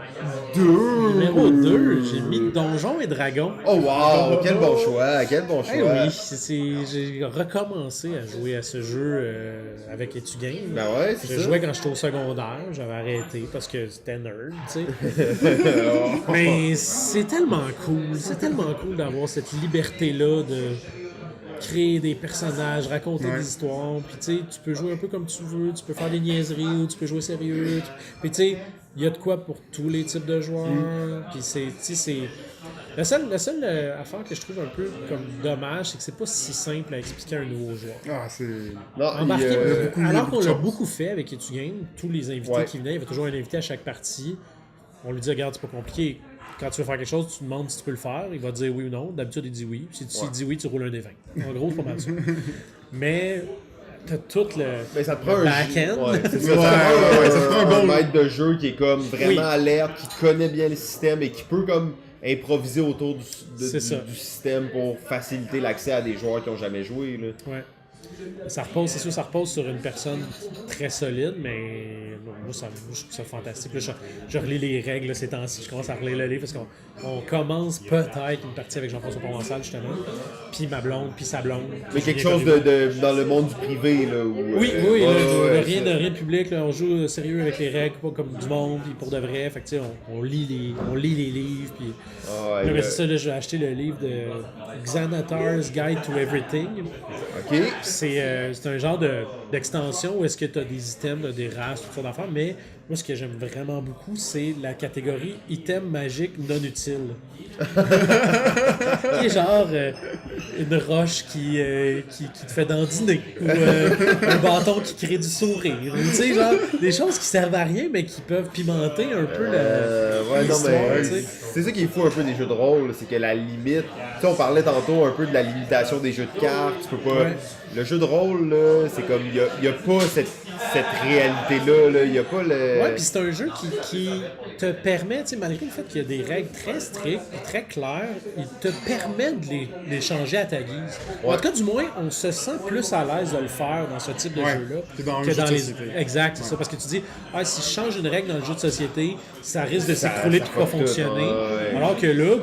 2. Numéro 2, j'ai mis Donjons et Dragons. Oh wow, quel bon choix, quel bon choix. Eh oui, j'ai recommencé à jouer à ce jeu avec Etu Game. Ben ouais, c'est Je ça. jouais quand j'étais au secondaire, j'avais arrêté parce que c'était nerd, tu sais. Mais c'est tellement cool d'avoir cette liberté-là de créer des personnages, raconter Ouais. des histoires, puis tu sais, tu peux jouer un peu comme tu veux, tu peux faire des niaiseries ou tu peux jouer sérieux. Puis tu sais, il y a de quoi pour tous les types de joueurs, puis tu sais, c'est... La seule affaire que je trouve un peu comme dommage, c'est que c'est pas si simple à expliquer à un nouveau joueur. Ah, c'est. Non, Embarquer, il, alors beaucoup qu'on de l'a choses. beaucoup fait avec Etu Game, tous les invités Ouais. qui venaient, il y avait toujours un invité à chaque partie. On lui dit, regarde, c'est pas compliqué. Quand tu veux faire quelque chose, tu demandes si tu peux le faire. Il va te dire oui ou non. D'habitude, il dit oui. Si tu dis oui, tu roules un des 20. En gros, c'est pas mal ça. Mais t'as tout le, ben, ça te le prend un back-end. Ouais, c'est ça, Ouais, ça te prend un un bon- maître de jeu qui est comme vraiment Oui. alerte, qui connaît bien le système et qui peut comme improviser autour C'est ça. du système pour faciliter l'accès à des joueurs qui n'ont jamais joué. Là. Ouais. Ça repose, c'est sûr, ça repose sur une personne très solide, mais moi, je trouve ça fantastique. Là, je relis les règles là, ces temps-ci, je commence à relire le livre parce qu'on commence peut-être une partie avec Jean-François Provençal, justement, puis ma blonde, puis sa blonde. Mais quelque Julien chose Corriveau. dans le monde du privé. Là, où, Oui, ouais, ouais, rien ça. de public, là, on joue sérieux avec les règles, pas comme du monde, puis pour de vrai, fait que, tu sais, on lit les livres, puis... Ah, ouais, Là, mais là. c'est ça, là, j'ai acheté le livre de Xanatar's Guide to Everything. Ok. C'est un genre d'extension où est-ce que tu as des items, t'as des races, toutes sortes d'affaires, mais moi, ce que j'aime vraiment beaucoup, c'est la catégorie items magiques non utiles. Qui est genre une roche qui te fait dandiner, ou un bâton qui crée du sourire. Tu sais, genre des choses qui servent à rien, mais qui peuvent pimenter un peu Ouais, non, l'histoire, mais tu sais. c'est ça qui est fou un peu des jeux de rôle, c'est que la limite. Tu sais, on parlait tantôt un peu de la limitation des jeux de cartes. Tu peux pas. Ouais. Le jeu de rôle, là, c'est comme. Il y a pas cette réalité-là. Là. Il y a pas le. Ouais, puis c'est un jeu qui te permet, tu sais, malgré le fait qu'il y a des règles très strictes et très claires, il te permet de les changer à ta guise. En tout cas, du moins, on se sent plus à l'aise de le faire dans ce type de Ouais, jeu-là que dans un jeu de les. société. Exact, c'est ça. Parce que tu dis, ah, si je change une règle dans le jeu de société, ça risque de Ça- s'écrouler ça et de pas fuck tout, fonctionner. ouais. Alors que là,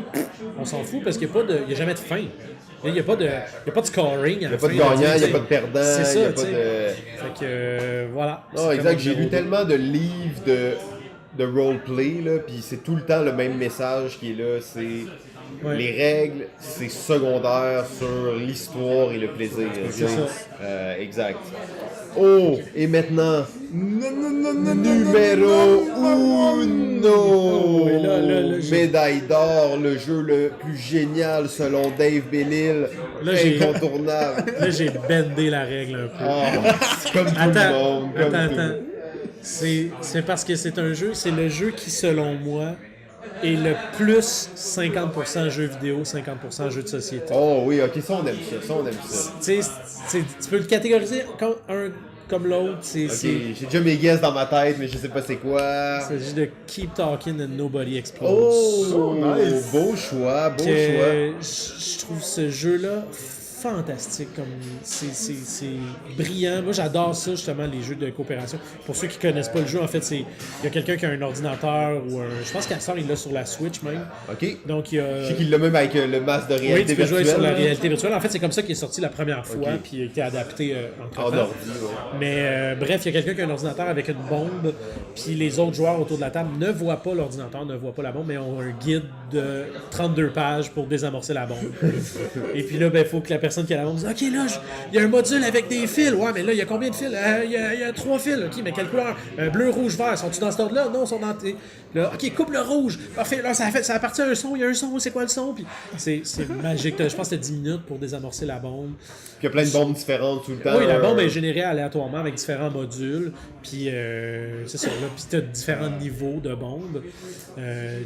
on s'en fout parce qu'il n'y a jamais de fin. Il n'y a pas de scoring. Il Il n'y a pas de gagnant, il n'y a pas de perdant, C'est il ça, n'y a tu pas sais. de. Fait que, voilà. Non, C'est exact. comme J'ai lu numéro tellement de livres de roleplay, là, puis c'est tout le temps le même message qui est là. C'est Ouais. les règles, c'est secondaire sur l'histoire et le plaisir. C'est ça. Exact. Oh, et maintenant, numéro uno, Oh, et là, j'ai- médaille d'or, le jeu le plus génial selon Dave Bellil, Là, j'ai- incontournable. Là, j'ai bendé la règle un peu. Ah, c'est comme tout le monde. Comme tout. Attends. C'est parce que c'est le jeu qui, selon moi, est le plus 50% jeu vidéo, 50% jeu de société. Oh oui, ok, ça on aime ça, Tu sais, tu peux le catégoriser comme comme l'autre. Ok, j'ai déjà mes guesses dans ma tête, mais je sais pas c'est quoi. Il s'agit de Keep Talking and Nobody Explodes. Oh, nice. beau choix, beau choix. Je trouve ce jeu-là fantastique, comme c'est brillant. Moi, j'adore ça, justement, les jeux de coopération. Pour ceux qui connaissent pas le jeu, en fait, il y a quelqu'un qui a un ordinateur ou je pense qu'à ça, il l'a sur la Switch même. Ok. Donc, il y a... Je sais qu'il l'a même avec le masque de réalité oui, tu peux virtuelle. jouer sur la là. réalité virtuelle. En fait, c'est comme ça qu'il est sorti la première fois, Ok. puis il a été adapté En entre-temps. ordi, ouais. Mais bref, il y a quelqu'un qui a un ordinateur avec une bombe, puis les autres joueurs autour de la table ne voient pas l'ordinateur, ne voient pas la bombe, mais ont un guide de 32 pages pour désamorcer la bombe. Et puis là, il faut que la personne qui a la bombe dise « Ok, là, il y a un module avec des fils. Ouais, mais là, il y a combien de fils? Il y a 3 fils. Ok, mais quelle couleur? Bleu, rouge, vert. Sont-ils dans cet ordre-là? Non, ils sont dans... Là, ok, coupe le rouge. Parfait. Là, ça appartient à un son. Il y a un son. C'est quoi le son? Puis c'est magique. Je pense que c'était 10 minutes pour désamorcer la bombe. Puis il y a plein de bombes différentes tout le temps. Oui, la bombe est générée aléatoirement avec différents modules. Puis c'est ça. Là, puis tu as différents niveaux de bombes.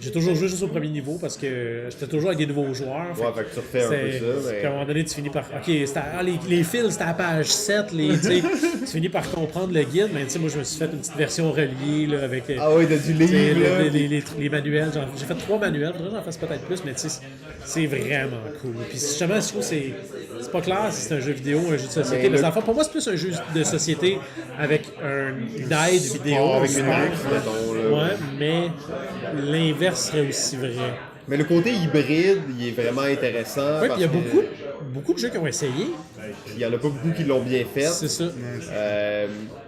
J'ai toujours joué juste au premier niveau parce que j'étais toujours avec des nouveaux joueurs. Ouais, fait que tu refais un peu ça. Puis à un moment donné, tu finis par. Ok, les fils, c'était à page 7. Tu finis par comprendre le guide. Mais tu sais, moi, je me suis fait une petite version reliée là, avec. Ah oui, du livre. là. Les manuels. J'ai fait 3 manuels. Faudrait que j'en fasse peut-être plus, mais tu sais, c'est vraiment cool. Puis justement, je trouve que c'est pas clair si c'est un jeu vidéo ou un jeu de société. Mais Parce qu'en fait, pour moi, c'est plus un jeu de société avec une aide vidéo. Avec une support. luxe, mettons. Là. Ouais, mais l'inverse serait aussi vrai. Mais le côté hybride, il est vraiment intéressant. Ouais, parce puis il y a que beaucoup de jeux qui ont essayé. il y en a pas beaucoup qui l'ont bien fait. C'est ça.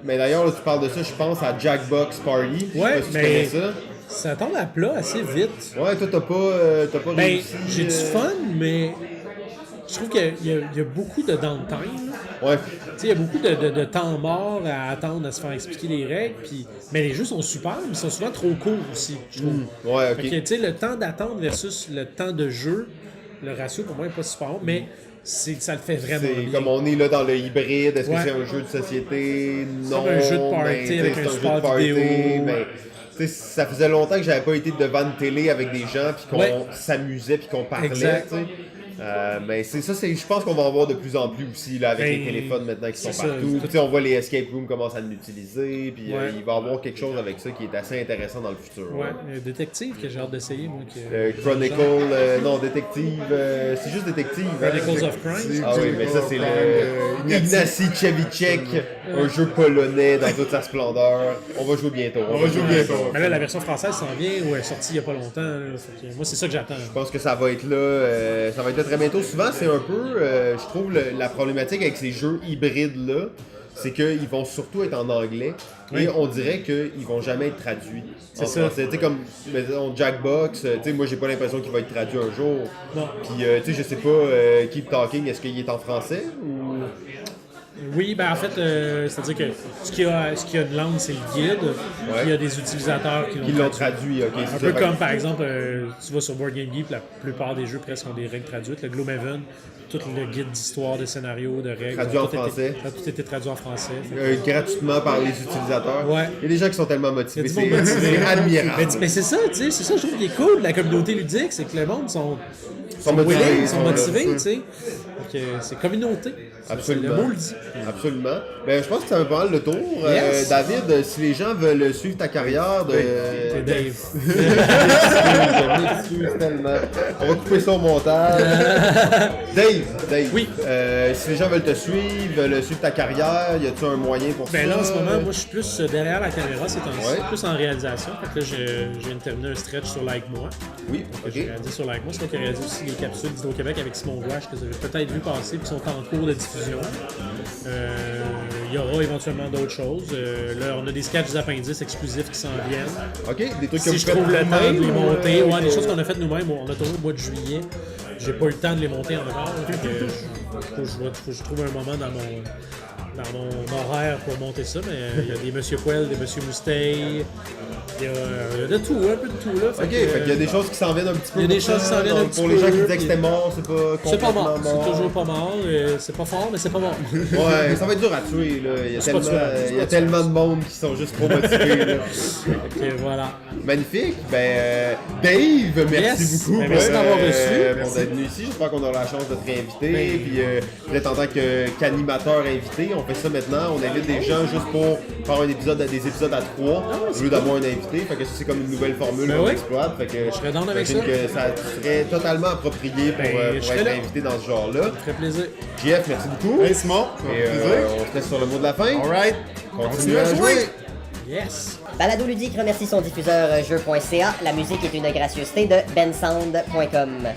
Mais d'ailleurs, là, tu parles de ça, je pense à Jackbox Party. Je sais Ouais, pas si tu mais connais ça. ça tombe à plat assez vite. Ouais, toi, t'as pas Ben, réussi. j'ai du fun, mais je trouve qu'il y a beaucoup de downtime. Ouais. Tu sais, il y a beaucoup de temps mort à attendre à se faire expliquer les règles. Mais les jeux sont super, mais ils sont souvent trop courts aussi, je trouve. Ouais, Fait que, ok. tu sais, le temps d'attente versus le temps de jeu, le ratio pour moi n'est pas super bon, mais ça le fait vraiment C'est bien. comme on est là dans le hybride, est-ce Ouais. que c'est un jeu de société? Non. un jeu de party ben, tu sais, avec c'est un jeu de support party, vidéo. mais, tu sais, ça faisait longtemps que j'avais pas été devant une télé avec des gens puis qu'on Ouais. s'amusait puis qu'on parlait. Exact. Tu sais. Mais c'est ça, je pense qu'on va en voir de plus en plus aussi là, avec Ben, les téléphones maintenant qui sont c'est ça. partout. Tu sais, on voit les escape rooms commencent à l'utiliser, puis Ouais. il va y avoir quelque chose avec ça qui est assez intéressant dans le futur. Ouais, détective que j'ai hâte d'essayer, moi. Chronicle, non, détective, c'est juste détective. hein. Chronicles of Crime. Ah oui, mais ça c'est le Ignacy Cevicek, un jeu polonais dans toute sa splendeur. On va jouer bientôt. On va jouer bientôt. Mais là, la version française s'en vient ou elle est sortie il n'y a pas longtemps. Là. Fait que moi, c'est ça que j'attends. Je pense que ça va être là, ça va être là très bientôt. Souvent, c'est un peu, je trouve, la problématique avec ces jeux hybrides-là, c'est qu'ils vont surtout être en anglais et on dirait qu'ils vont jamais être traduits en ça. français. Tu sais, comme, mettons, Jackbox, tu sais, moi, j'ai pas l'impression qu'il va être traduit un jour. Non. Puis, tu sais, je sais pas, Keep Talking, est-ce qu'il est en français ou... Oui, ben en fait, c'est-à-dire que ce qui a une langue, c'est le guide. Puis il y a des utilisateurs qui Ils l'ont traduit, ok. Un peu comme, par exemple, tu vas sur Board Game Geek, la plupart des jeux presque ont des règles traduites. Le Gloomhaven, tout le guide d'histoire, de scénario, de règles. Traduit en tout français. Ça a tout été traduit en français. Fait que- Gratuitement par les utilisateurs. Ouais. Il y a des gens qui sont tellement motivés, Il y a du monde c'est motivé. admirable. Mais c'est ça, tu sais, c'est ça, je trouve qui est cool, la communauté ludique, c'est que le monde sont motivés, willing, ils sont sont là, motivés, ça. tu sais. Donc, c'est communauté. Absolument. Le mot le dit. Absolument. Ben, je pense que ça va pas mal le tour. Yes. David, si les gens veulent suivre ta carrière de... C'est Dave. Je m'excuse tellement. On va couper ça au montage. Dave. Oui. Si les gens veulent te suivre, veulent suivre ta carrière, y a-tu un moyen pour ça? Ben là, en ce moment, moi, je suis plus derrière la caméra, c'est Ouais. plus en réalisation. Fait que là, je viens de terminer un stretch sur Like Moi. Oui, ok. J'ai réalisé sur Like Moi. C'est moi qui ai réalisé aussi les capsules d'Hydro-Québec avec Simon Gouache que vous avez peut-être vu passer qui sont en cours de diffusion. Il y aura éventuellement d'autres choses. Là, on a des sketchs appendices exclusifs qui s'en viennent. Ok, des trucs que Si vous je faites trouve le temps de les vous-même, monter, ouais, des que- choses qu'on a faites nous-mêmes, on a tourné au mois de juillet. J'ai pas eu le temps de les monter encore. Fait que faut que je trouve un moment dans mon horaire pour monter ça, mais il y a des Monsieur Poel, des Monsieur Mousteil, il y a de tout, un peu de tout là. Ok, fait qu'il y a des choses qui s'en viennent un petit peu. Il y a des pour choses ça. qui s'en viennent un Donc, petit pour les gens peu, qui disaient que puis- c'était mort, c'est pas C'est pas complètement mort, c'est toujours pas mort, c'est pas fort, mais c'est pas mort. Ouais, ça va être dur à tuer, là. Il y a C'est pas tellement, tuable, c'est il y a pas tellement de monde qui sont juste trop motivés, là. Ok, voilà. Magnifique. Ben, Dave, merci Yes. beaucoup. Ben, merci d'avoir reçu. Pour d'être venu ici. J'espère qu'on aura la chance de te réinviter. Puis, peut-être en tant qu'animateur invité, on fait ça maintenant. On invite des gens juste pour faire des épisodes à 3 au lieu d'avoir un invité. Fait que ça, c'est comme une nouvelle formule Ben qu'on oui. exploite. Fait que Je serais down avec j'imagine ça. que ça serait totalement approprié pour, Ben, pour je serais être là. invité dans ce genre-là. Ça ferait plaisir. JF, merci beaucoup. Hey Simon, ça Et fait plaisir. on se laisse sur le mot de la fin. Alright, Continuez à jouer. Yes! Balado Ludique remercie son diffuseur jeu.ca. La musique est une gracieuseté de bensound.com.